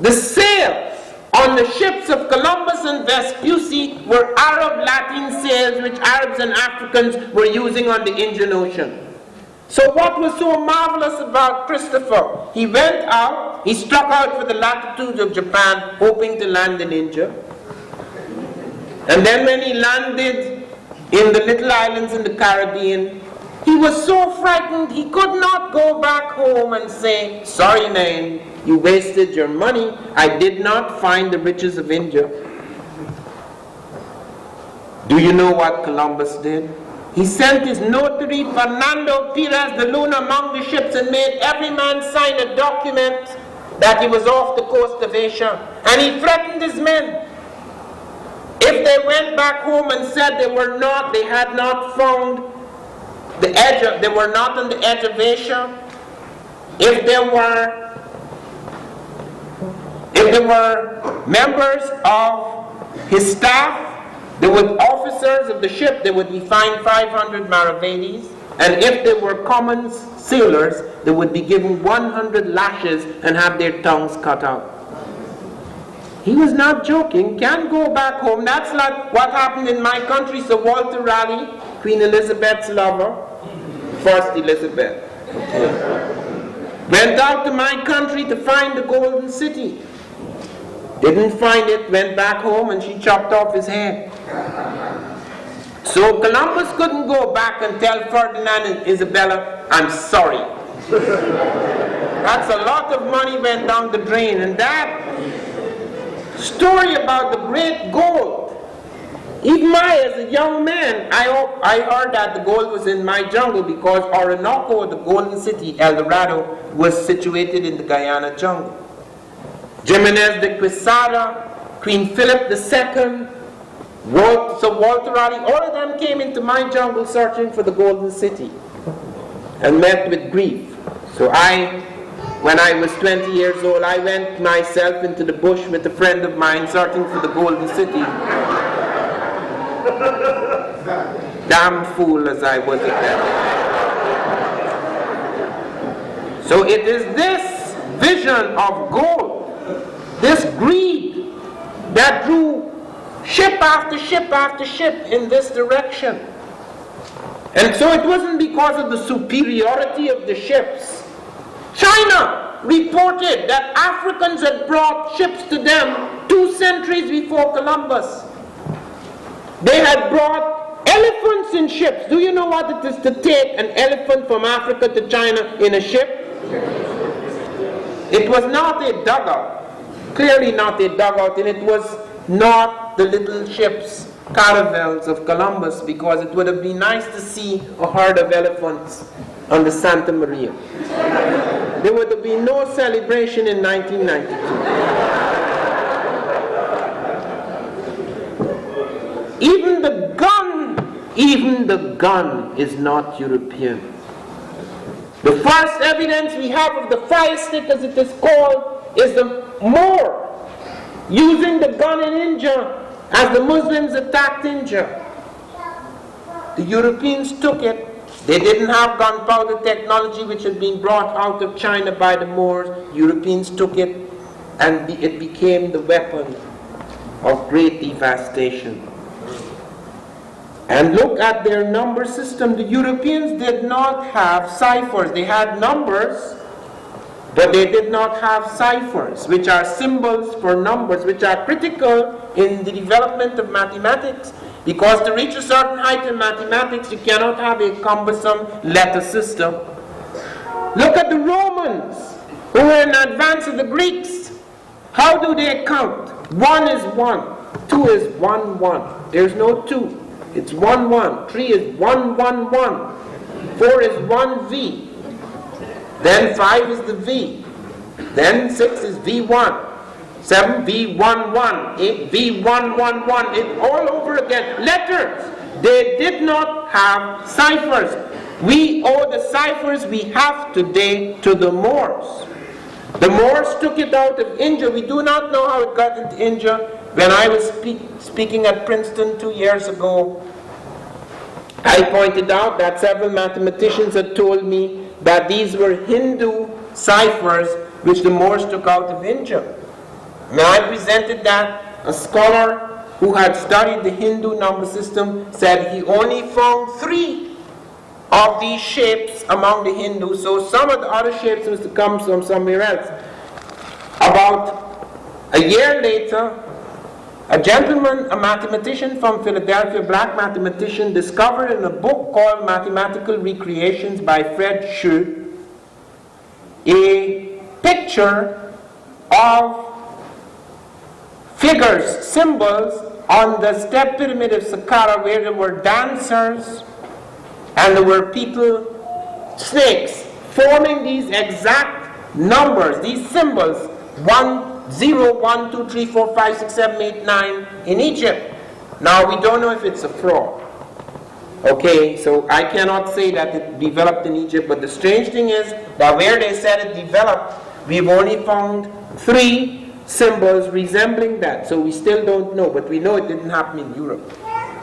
The sails on the ships of Columbus and Vespucci were Arab Latin sails which Arabs and Africans were using on the Indian Ocean. So what was so marvelous about Christopher? He went out, he struck out for the latitudes of Japan, hoping to land in India. And then when he landed in the little islands in the Caribbean, he was so frightened he could not go back home and say, sorry Nain, you wasted your money. I did not find the riches of India. Do you know what Columbus did? He sent his notary Fernando Perez de Luna among the ships and made every man sign a document that he was off the coast of Asia. And he threatened his men. If they went back home and said they had not found the edge, they were not on the edge of Asia, if there were members of his staff, there were officers of the ship, they would be fined 500 maravedis, and if they were common sailors, they would be given 100 lashes and have their tongues cut out. He was not joking. Can't go back home. That's like what happened in my country. Sir Walter Raleigh, Queen Elizabeth's lover, First Elizabeth, went out to my country to find the Golden City. Didn't find it, went back home, and she chopped off his head. So Columbus couldn't go back and tell Ferdinand and Isabella, I'm sorry. That's a lot of money went down the drain. And that story about the great gold, even as a young man, I heard that the gold was in my jungle because Orinoco, the Golden City, El Dorado, was situated in the Guyana jungle. Jimenez de Quesada, Queen Philip II, Sir Walter Raleigh, all of them came into my jungle searching for the Golden City and met with grief. So when I was 20 years old, I went myself into the bush with a friend of mine searching for the Golden City. Damn fool as I was at that. So it is this vision of gold, this greed, that drew ship after ship after ship in this direction. And so it wasn't because of the superiority of the ships. China reported that Africans had brought ships to them 2 centuries before Columbus. They had brought elephants in ships. Do you know what it is to take an elephant from Africa to China in a ship? It was not a dugout. Clearly not a dugout, and it was not the little ships, caravels of Columbus, because it would have been nice to see a herd of elephants on the Santa Maria. There would have been no celebration in 1992. Even the gun is not European. The first evidence we have of the fire stick, as it is called, is the Moor using the gun in India as the Muslims attacked India. The Europeans took it. They didn't have gunpowder technology, which had been brought out of China by the Moors. Europeans took it, and it became the weapon of great devastation. And look at their number system. The Europeans did not have ciphers. They had numbers, but they did not have ciphers, which are symbols for numbers, which are critical in the development of mathematics. Because to reach a certain height in mathematics, you cannot have a cumbersome letter system. Look at the Romans, who were in advance of the Greeks. How do they count? 1 is 1, 2 is 1, 1. There's no 2. It's 1, 1. 3 is 1, 1, 1. 4 is 1 V. Then 5 is the V. Then 6 is V1. 7 V1, 1. 8 V1, 1, 1. It's all over again. Letters. They did not have ciphers. We owe the ciphers we have today to the Moors. The Moors took it out of India. We do not know how it got into India. When I was speaking at Princeton 2 years ago, I pointed out that several mathematicians had told me that these were Hindu ciphers which the Moors took out of India. And I presented that. A scholar who had studied the Hindu number system said he only found 3 of these shapes among the Hindus, so some of the other shapes must have come from somewhere else. About a year later, a gentleman, a mathematician from Philadelphia, black mathematician, discovered in a book called Mathematical Recreations by Fred Schur a picture of figures, symbols on the step pyramid of Saqqara, where there were dancers and there were people, snakes, forming these exact numbers, these symbols, 1, 0, 1, 2, 3, 4, 5, 6, 7, 8, 9 in Egypt. Now we don't know if it's a fraud. Okay, so I cannot say that it developed in Egypt, but the strange thing is that where they said it developed, we've only found 3 symbols resembling that, so we still don't know, but we know it didn't happen in Europe.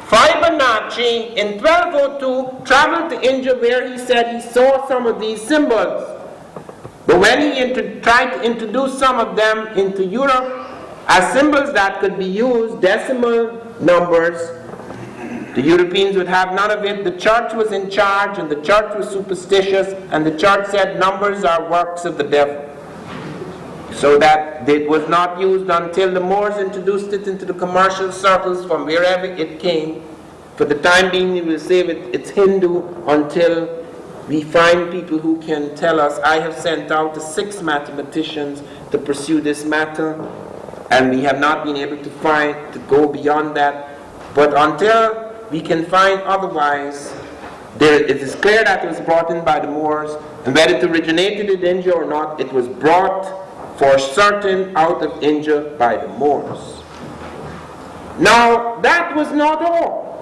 Fibonacci in 1202 traveled to India, where he said he saw some of these symbols. But when he tried to introduce some of them into Europe as symbols that could be used, decimal numbers, the Europeans would have none of it. The church was in charge, and the church was superstitious, and the church said numbers are works of the devil. So that it was not used until the Moors introduced it into the commercial circles from wherever it came. For the time being, we will say it's Hindu until we find people who can tell us. I have sent out to 6 mathematicians to pursue this matter, and we have not been able to go beyond that. But until we can find otherwise, it is clear that it was brought in by the Moors, and whether it originated in India or not, it was brought for certain out of India by the Moors. Now, that was not all.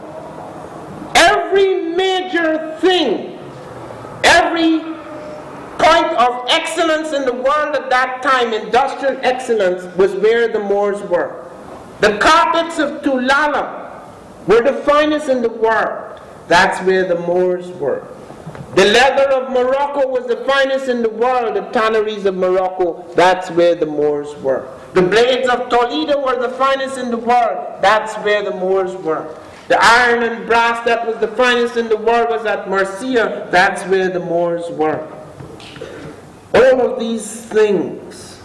Every major thing, every point of excellence in the world at that time, industrial excellence, was where the Moors were. The carpets of Tulala were the finest in the world. That's where the Moors were. The leather of Morocco was the finest in the world. The tanneries of Morocco, that's where the Moors were. The blades of Toledo were the finest in the world. That's where the Moors were. The iron and brass that was the finest in the world was at Murcia. That's where the Moors were. All of these things.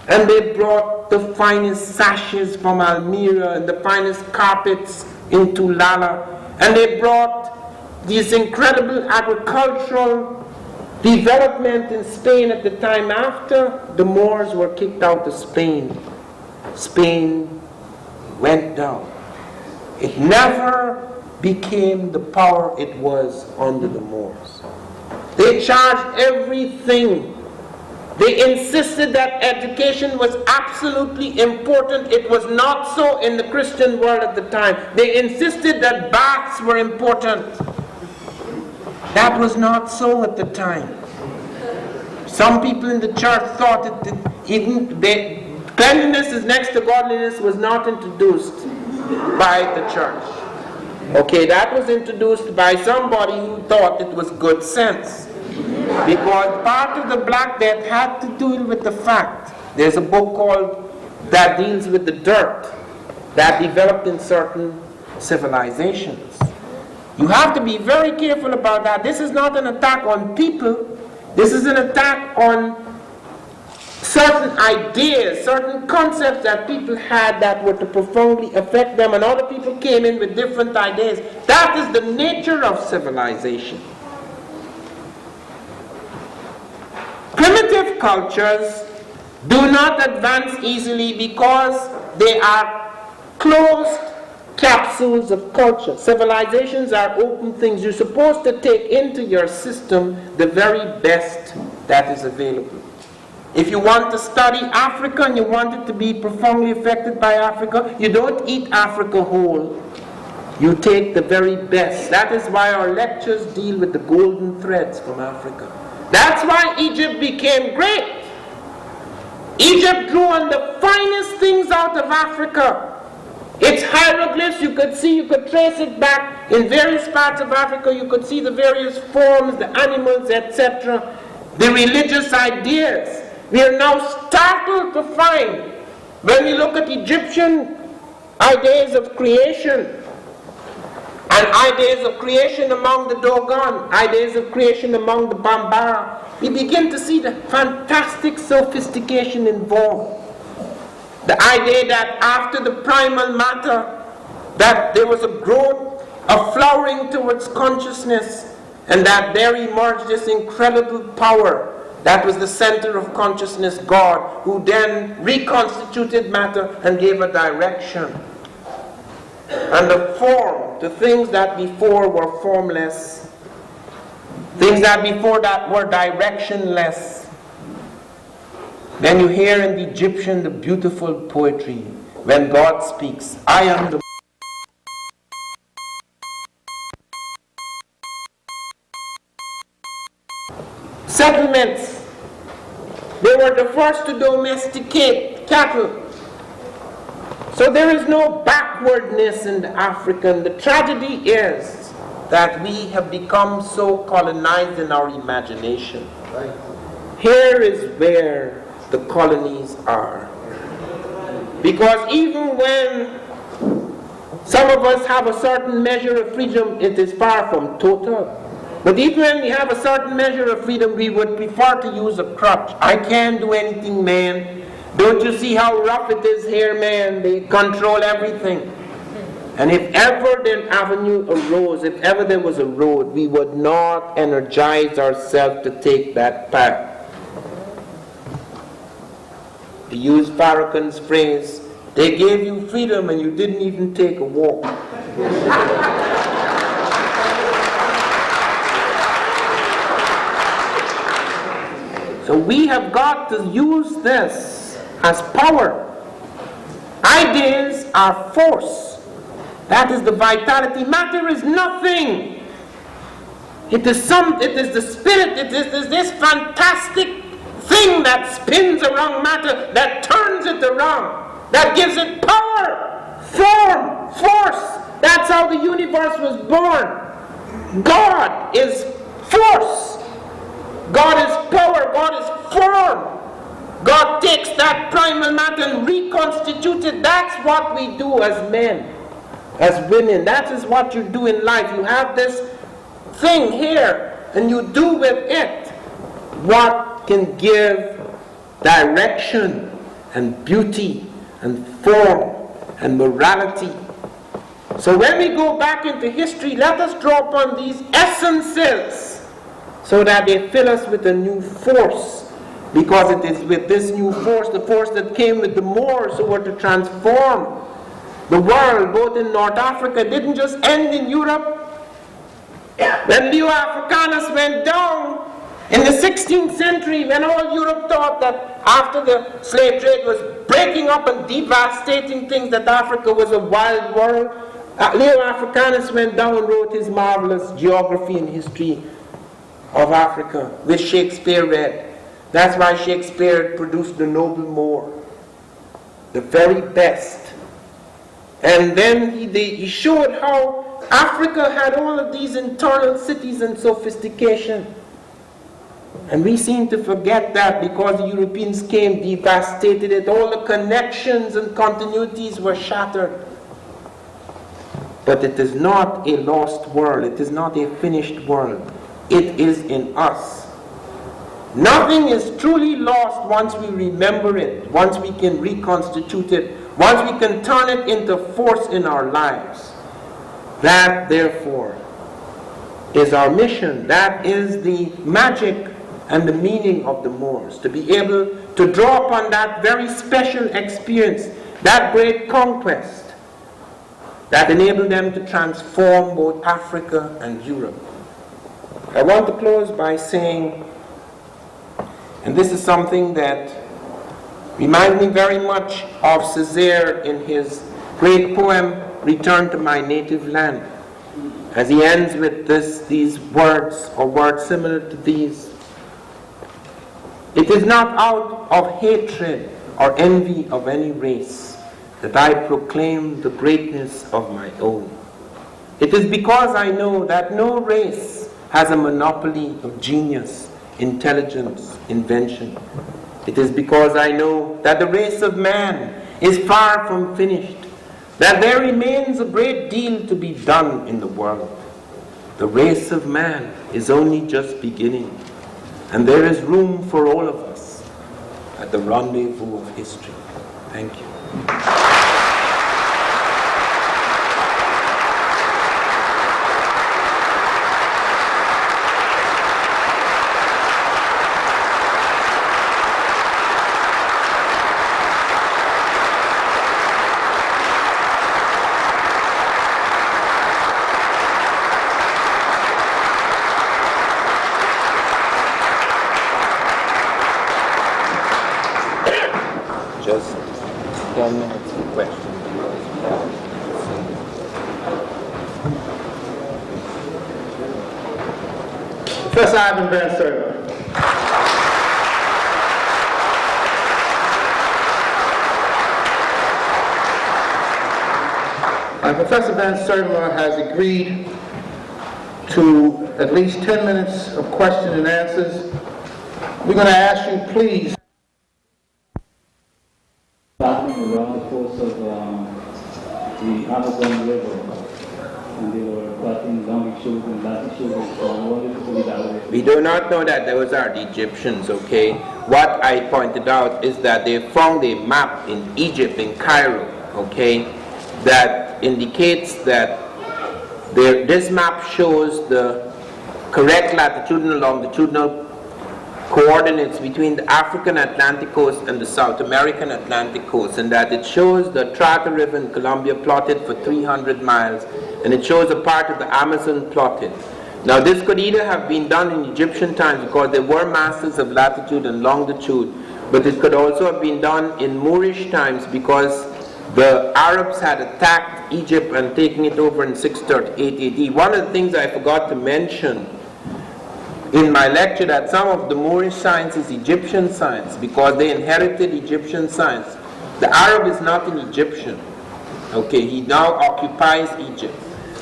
And they brought the finest sashes from Almira and the finest carpets in Tulala. And they brought this incredible agricultural development in Spain at the time after the Moors were kicked out of Spain. Spain went down. It never became the power it was under the Moors. They charged everything. They insisted that education was absolutely important. It was not so in the Christian world at the time. They insisted that baths were important. That was not so at the time. Some people in the church thought cleanliness is next to godliness was not introduced by the church. Okay, that was introduced by somebody who thought it was good sense. Because part of the Black Death had to do with the fact, there's a book called that deals with the dirt that developed in certain civilizations. You have to be very careful about that. This is not an attack on people. This is an attack on certain ideas, certain concepts that people had that were to profoundly affect them, and other people came in with different ideas. That is the nature of civilization. Primitive cultures do not advance easily because they are closed capsules of culture. Civilizations are open things. You're supposed to take into your system the very best that is available. If you want to study Africa and you want it to be profoundly affected by Africa, you don't eat Africa whole. You take the very best. That is why our lectures deal with the golden threads from Africa. That's why Egypt became great. Egypt drew on the finest things out of Africa. Its hieroglyphs, you could trace it back in various parts of Africa. You could see the various forms, the animals, etc. The religious ideas. We are now startled to find, when we look at Egyptian ideas of creation and ideas of creation among the Dogon, ideas of creation among the Bambara, we begin to see the fantastic sophistication involved. The idea that after the primal matter, that there was a growth, a flowering towards consciousness, and that there emerged this incredible power that was the center of consciousness, God, who then reconstituted matter and gave a direction and a form to things that before were formless, things that before that were directionless. Then you hear in the Egyptian the beautiful poetry when God speaks, I am the settlements. They were the first to domesticate cattle. So there is no backwardness in the African. The tragedy is that we have become so colonized in our imagination. Here is where the colonies are. Because even when some of us have a certain measure of freedom, it is far from total. But even when we have a certain measure of freedom, we would prefer to use a crutch. I can't do anything, man. Don't you see how rough it is here, man? They control everything. And if ever an avenue arose, if ever there was a road, we would not energize ourselves to take that path. To use Farrakhan's phrase, they gave you freedom and you didn't even take a walk. So we have got to use this as power. Ideas are force. That is the vitality. Matter is nothing. It is the spirit. It is this fantastic thing that spins around matter, that turns it around, that gives it power, form, force. That's how the universe was born. God is force. God is power, God is form. God takes that primal matter and reconstitutes it. That's what we do as men, as women. That is what you do in life. You have this thing here, and you do with it what can give direction and beauty and form and morality. So when we go back into history, let us draw upon these essences so that they fill us with a new force, because it is with this new force, the force that came with the Moors who were to transform the world, both in North Africa. It didn't just end in Europe. When Leo Africanus went down in the 16th century, when all Europe thought that after the slave trade was breaking up and devastating things, that Africa was a wild world, Leo Africanus went down and wrote his marvelous geography and history of Africa, which Shakespeare read. That's why Shakespeare produced the noble Moor, the very best. And then he showed how Africa had all of these internal cities and sophistication. And we seem to forget that because the Europeans came, devastated it, all the connections and continuities were shattered. But it is not a lost world, it is not a finished world. It is in us. Nothing is truly lost once we remember it, once we can reconstitute it, once we can turn it into force in our lives. That, therefore, is our mission. That is the magic and the meaning of the Moors, to be able to draw upon that very special experience, that great conquest that enabled them to transform both Africa and Europe. I want to close by saying, and this is something that reminds me very much of Césaire in his great poem, Return to My Native Land, as he ends with these words, or words similar to these. It is not out of hatred or envy of any race that I proclaim the greatness of my own. It is because I know that no race has a monopoly of genius, intelligence, invention. It is because I know that the race of man is far from finished, that there remains a great deal to be done in the world. The race of man is only just beginning, and there is room for all of us at the rendezvous of history. Thank you. Just 10 minutes for questions. Professor Ivan Van Sertima. Professor Van Sertima has agreed to at least 10 minutes of question and answers. We're going to ask you, please. Battling around the coast of the Amazon River, and they were cutting long children, Latin children, so I wanted to believe that. We do not know that those are the Egyptians, okay? What I pointed out is that they found a map in Egypt, in Cairo, okay, that indicates that this map shows the correct latitudinal, longitudinal coordinates between the African Atlantic coast and the South American Atlantic coast, and that it shows the Trata River in Colombia plotted for 300 miles, and it shows a part of the Amazon plotted. Now this could either have been done in Egyptian times because there were masters of latitude and longitude, but it could also have been done in Moorish times because the Arabs had attacked Egypt and taken it over in 638 AD. One of the things I forgot to mention in my lecture, that some of the Moorish science is Egyptian science because they inherited Egyptian science. The Arab is not an Egyptian. Okay, he now occupies Egypt.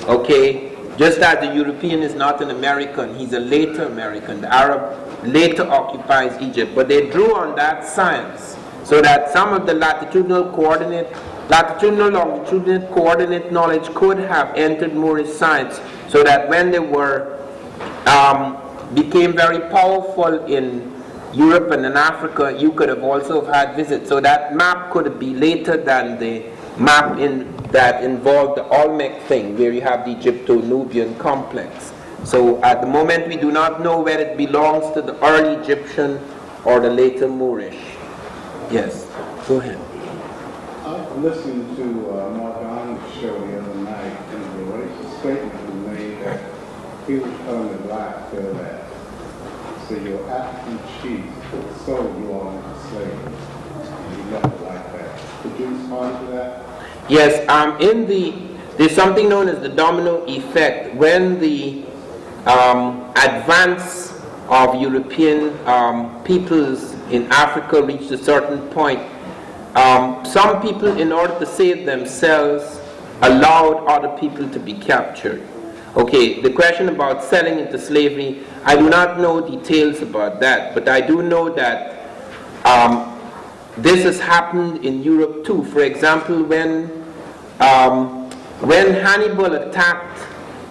Okay, just as the European is not an American, he's a later American. The Arab later occupies Egypt, but they drew on that science so that some of the latitudinal, longitudinal coordinate knowledge could have entered Moorish science, so that when they were became very powerful in Europe and in Africa, you could have also had visits. So that map could be later than the map that involved the Olmec thing, where you have the Egypto-Nubian complex. So at the moment we do not know whether it belongs to the early Egyptian or the later Moorish. Yes, go ahead. I was listening to Mark Arnold's show the other night, and the racist statement was made that he was telling the black feel that, so your African chief sold you all into slavery, and you left it like that. Could you respond to that? Yes, there's something known as the domino effect. When the advance of European peoples in Africa reached a certain point, some people, in order to save themselves, allowed other people to be captured. Okay, the question about selling into slavery, I do not know details about that, but I do know that this has happened in Europe too. For example, when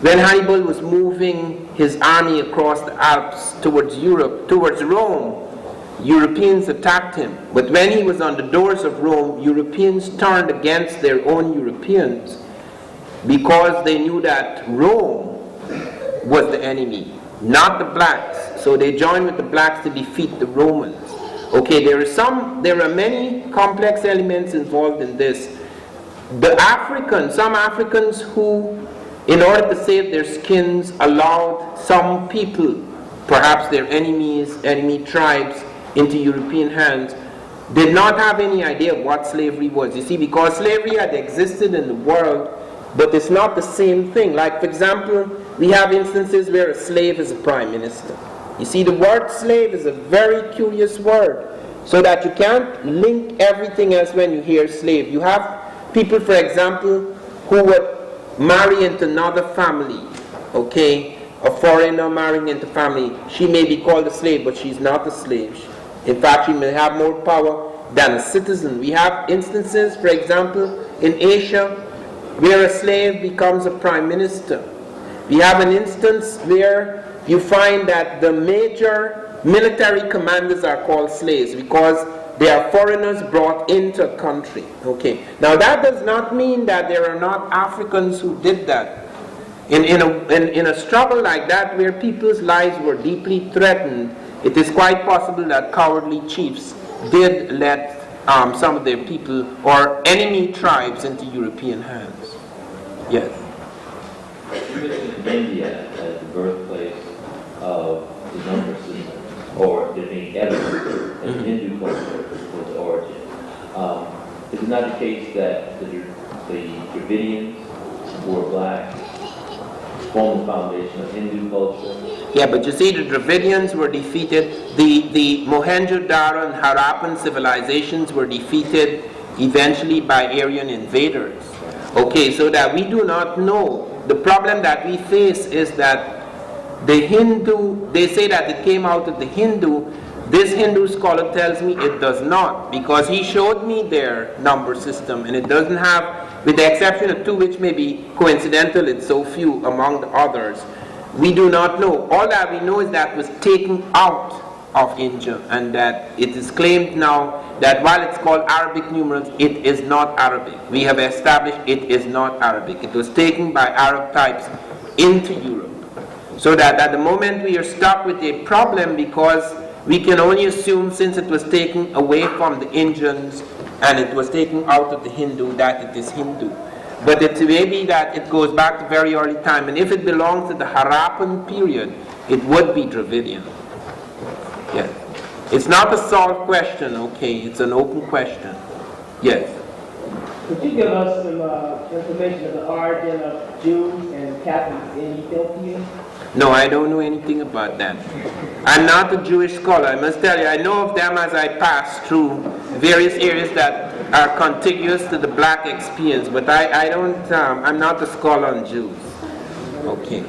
Hannibal was moving his army across the Alps towards Europe, towards Rome, Europeans attacked him. But when he was on the doors of Rome, Europeans turned against their own Europeans because they knew that Rome was the enemy, not the blacks. So they joined with the blacks to defeat the Romans. Okay, there are many complex elements involved in this. Some Africans who, in order to save their skins, allowed some people, perhaps their enemy tribes, into European hands, did not have any idea of what slavery was. You see, because slavery had existed in the world, but it's not the same thing. Like, for example, we have instances where a slave is a prime minister. You see, the word slave is a very curious word, so that you can't link everything else when you hear slave. You have people, for example, who would marry into another family, okay? A foreigner marrying into family. She may be called a slave, but she's not a slave. In fact, she may have more power than a citizen. We have instances, for example, in Asia, where a slave becomes a prime minister. We have an instance where you find that the major military commanders are called slaves because they are foreigners brought into a country. Okay. Now that does not mean that there are not Africans who did that. In a struggle like that where people's lives were deeply threatened, it is quite possible that cowardly chiefs did let some of their people or enemy tribes into European hands. Yes. You mentioned India as the birthplace of the number system, or the being evidence as Hindu culture was the origin. Is it not the case that the Dravidians who were black formed the foundation of Hindu culture? Yeah, but you see, the Dravidians were defeated. The Mohenjo-Daro and Harappan civilizations were defeated eventually by Aryan invaders. Okay, so that we do not know. The problem that we face is that the Hindu, they say that it came out of the Hindu. This Hindu scholar tells me it does not, because he showed me their number system and it doesn't have, with the exception of two which may be coincidental, it's so few among the others. We do not know. All that we know is that it was taken out of India, and that it is claimed now that while it's called Arabic numerals, it is not Arabic. We have established it is not Arabic. It was taken by Arab types into Europe. So that at the moment we are stuck with a problem, because we can only assume, since it was taken away from the Indians and it was taken out of the Hindu, that it is Hindu. But it may be that it goes back to very early time, and if it belongs to the Harappan period, it would be Dravidian. Yes. It's not a solved question, okay? It's an open question. Yes. Could you give us some information of the origin of Jews and Catholics in Ethiopia? No, I don't know anything about that. I'm not a Jewish scholar, I must tell you. I know of them as I pass through various areas that are contiguous to the black experience, but I'm not a scholar on Jews. Okay.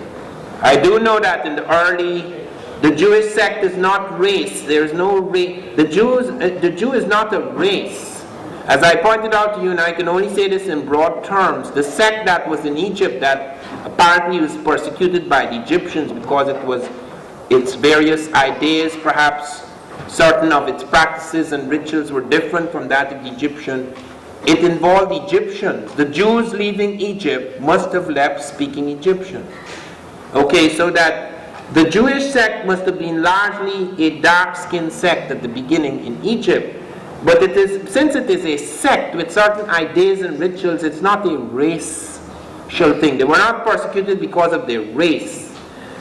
I do know that in the Jewish sect is not race. There is no race. The Jew is not a race. As I pointed out to you, and I can only say this in broad terms, the sect that was in Egypt that apparently was persecuted by the Egyptians because its various ideas, perhaps certain of its practices and rituals were different from that of the Egyptian. It involved Egyptians. The Jews leaving Egypt must have left speaking Egyptian. Okay, so that the Jewish sect must have been largely a dark-skinned sect at the beginning in Egypt. But since it is a sect with certain ideas and rituals, it's not a racial thing. They were not persecuted because of their race.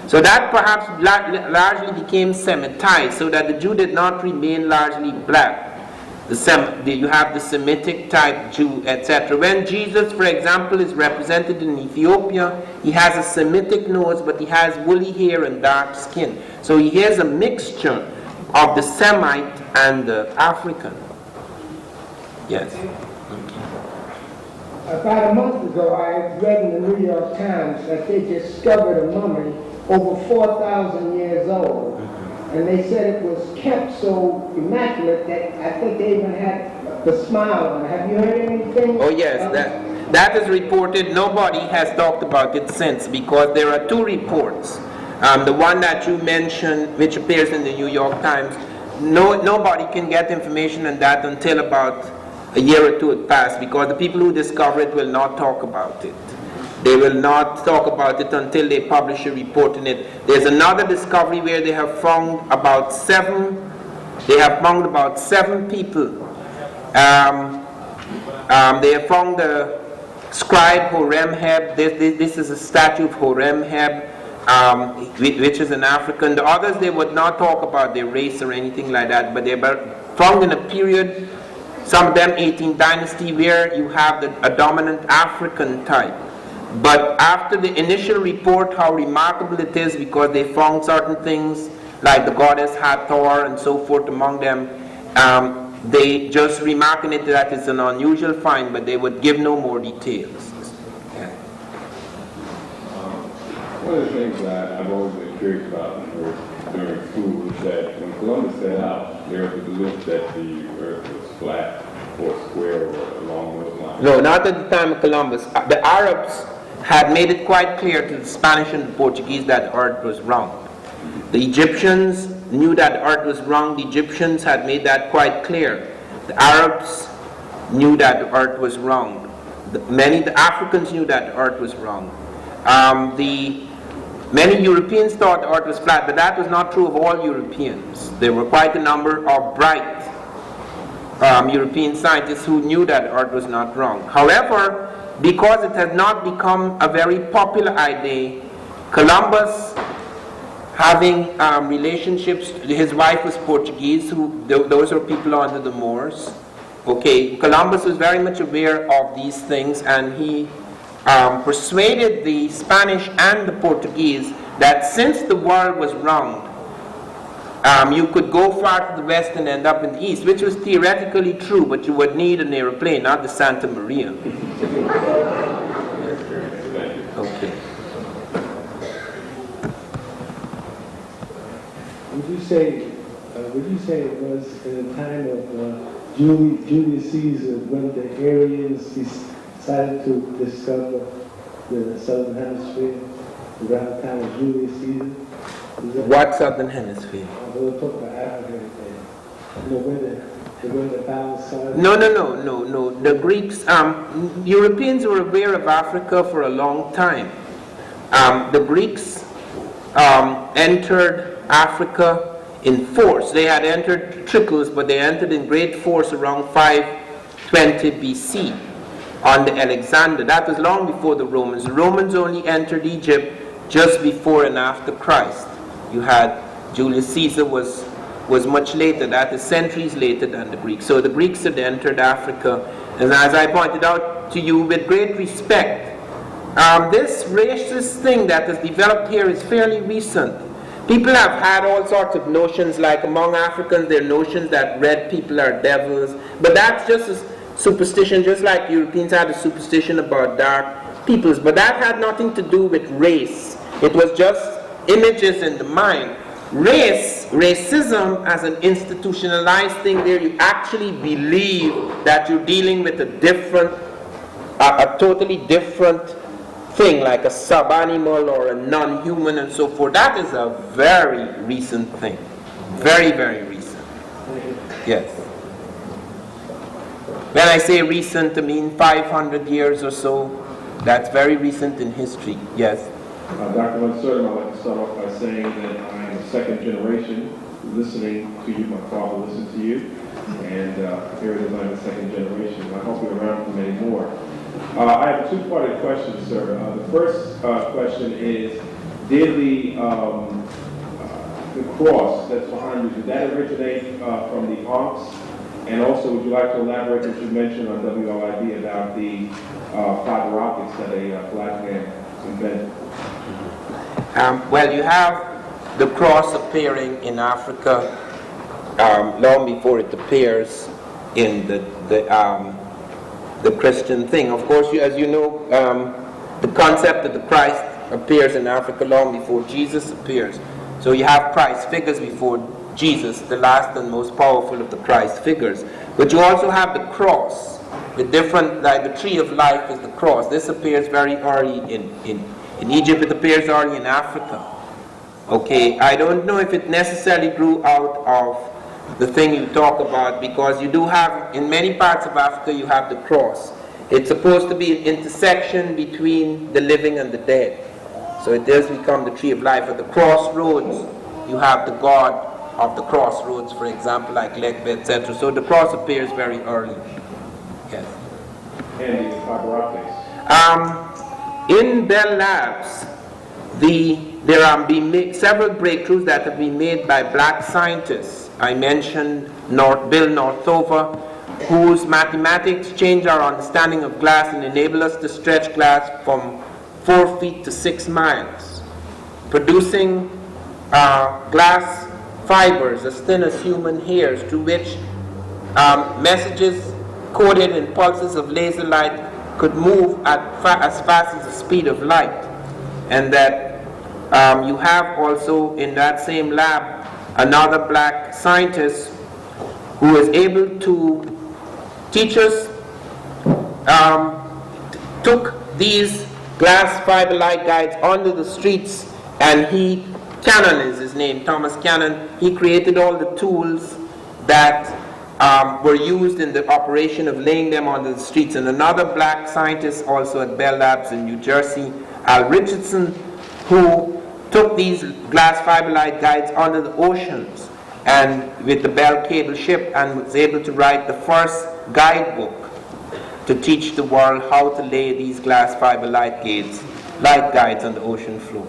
So that perhaps largely became Semitized, so that the Jew did not remain largely black. You have the Semitic type Jew, etc. When Jesus, for example, is represented in Ethiopia, he has a Semitic nose, but he has woolly hair and dark skin. So he has a mixture of the Semite and the African. Yes. About a month ago, I read in the New York Times that they discovered a mummy over 4,000 years old. And they said it was kept so immaculate that I think they even had the smile on it. Have you heard anything? Oh yes, that is reported. Nobody has talked about it since, because there are two reports. The one that you mentioned, which appears in the New York Times, nobody can get information on that until about a year or two had passed, because the people who discover it will not talk about it. They will not talk about it until they publish a report in it. There's another discovery where they have found about seven people. They have found the scribe Horemheb. This is a statue of Horemheb, which is an African. The others, they would not talk about their race or anything like that, but they were found in a period, some of them 18th dynasty, where you have a dominant African type. But after the initial report, how remarkable it is, because they found certain things like the goddess Hathor and so forth among them, they just remarking it that it's an unusual find, but they would give no more details. Yeah. One of the things that I've always been curious about during school is that when Columbus set out, there was a belief that the earth was flat or square or along those lines. No, not at the time of Columbus. The Arabs had made it quite clear to the Spanish and the Portuguese that the earth was round. The Egyptians knew that the earth was round. The Egyptians had made that quite clear. The Arabs knew that the earth was round. The Africans knew that the earth was round. Many Europeans thought the earth was flat, but that was not true of all Europeans. There were quite a number of bright European scientists who knew that the earth was not round. However, because it had not become a very popular idea, Columbus, having relationships, his wife was Portuguese, those are people under the Moors. Okay, Columbus was very much aware of these things, and he persuaded the Spanish and the Portuguese that since the world was round, you could go far to the west and end up in the east, which was theoretically true, but you would need an airplane, not the Santa Maria. Okay. Would you say it was in the time of Julius Caesar when the Aryans decided to discover the southern hemisphere around the time of Julius Caesar? What southern hemisphere? We'll talk about Africa today. You know, when the balance started? No. The Greeks, Europeans were aware of Africa for a long time. The Greeks entered Africa in force. They had entered trickles, but they entered in great force around 520 BC under Alexander. That was long before the Romans. The Romans only entered Egypt just before and after Christ. You had Julius Caesar was much later, that is centuries later than the Greeks. So the Greeks had entered Africa, and as I pointed out to you with great respect, this racist thing that has developed here is fairly recent. People have had all sorts of notions, like among Africans there are notions that red people are devils, but that's just a superstition, just like Europeans had a superstition about dark peoples, but that had nothing to do with race. It was just images in the mind. Racism as an institutionalized thing where you actually believe that you're dealing with a totally different thing, like a sub-animal or a non-human and so forth. That is a very recent thing. Very, very recent. Yes. When I say recent, I mean 500 years or so. That's very recent in history. Yes. Dr. Sertima, I'd like to start off by saying that I am a second generation listening to you. My father listened to you, and here it is, I'm a second generation. I hope you're around for many more. I have a two-parted question, sir. The first question is, did the cross that's behind you, did that originate from the Ankhs? And also, would you like to elaborate what you mentioned on WLID about the fiber optics that a black man invented? Well, you have the cross appearing in Africa long before it appears in the Christian thing. Of course, as you know, the concept of the Christ appears in Africa long before Jesus appears. So you have Christ figures before Jesus, the last and most powerful of the Christ figures. But you also have the cross, with different, like the tree of life is the cross. This appears very early in Egypt, it appears early in Africa. Okay, I don't know if it necessarily grew out of the thing you talk about, because you do have, in many parts of Africa, you have the cross. It's supposed to be an intersection between the living and the dead. So it does become the tree of life. At the crossroads, you have the God of the crossroads, for example, like Legbe, etc. So the cross appears very early. Yes. And the fiber optics. In Bell Labs, there have been several breakthroughs that have been made by black scientists. I mentioned Bill Northover, whose mathematics change our understanding of glass and enable us to stretch glass from 4 feet to 6 miles, producing glass fibers as thin as human hairs, through which messages coded in pulses of laser light could move as fast as the speed of light. And that you have also in that same lab another black scientist who is able to teach us took these glass fiber light guides onto the streets, and Cannon is his name, Thomas Cannon, he created all the tools that were used in the operation of laying them onto the streets. And another black scientist also at Bell Labs in New Jersey, Al Richardson, who took these glass fiber light guides onto the oceans and with the Bell cable ship, and was able to write the first guidebook to teach the world how to lay these glass fiber light guides on the ocean floor.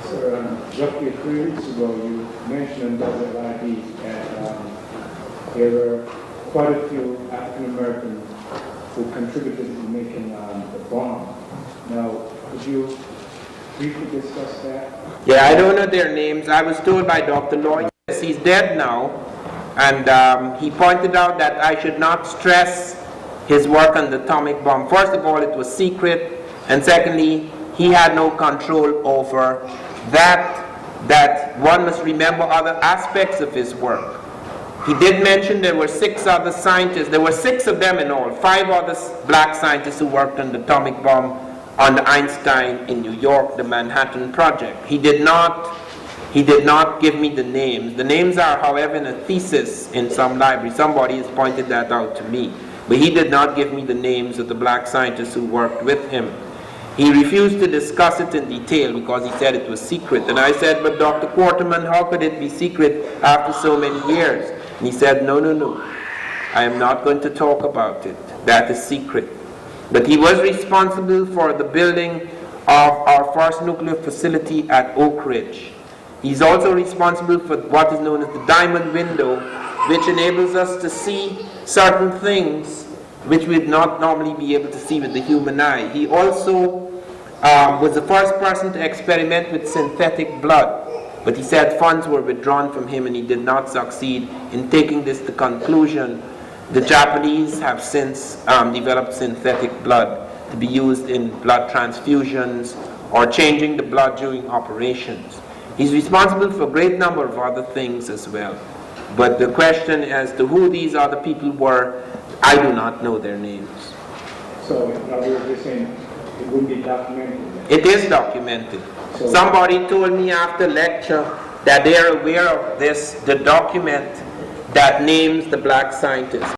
Sir, roughly 3 weeks ago, you mentioned in WID that there were quite a few African Americans who contributed to making the bomb. Now, could you briefly discuss that? Yeah, I don't know their names. I was told by Dr. Lloyd, he's dead now, and he pointed out that I should not stress his work on the atomic bomb. First of all, it was secret, and secondly, he had no control over that one must remember other aspects of his work. He did mention there were 6 other scientists. There were 6 of them in all. 5 other black scientists who worked on the atomic bomb on the Einstein in New York, the Manhattan Project. He did not give me the names. The names are, however, in a thesis in some library. Somebody has pointed that out to me. But he did not give me the names of the black scientists who worked with him. He refused to discuss it in detail because he said it was secret. And I said, but Dr. Quarterman, how could it be secret after so many years? And he said, no, I am not going to talk about it. That is secret. But he was responsible for the building of our first nuclear facility at Oak Ridge. He's also responsible for what is known as the diamond window, which enables us to see certain things which we'd not normally be able to see with the human eye. He also was the first person to experiment with synthetic blood, but he said funds were withdrawn from him and he did not succeed in taking this to conclusion. The Japanese have since developed synthetic blood to be used in blood transfusions or changing the blood during operations. He's responsible for a great number of other things as well. But the question as to who these other people were, I do not know their names. So, in other words, you're saying it wouldn't be documented? It is documented. Somebody told me after lecture that they are aware of this, the document that names the black scientists.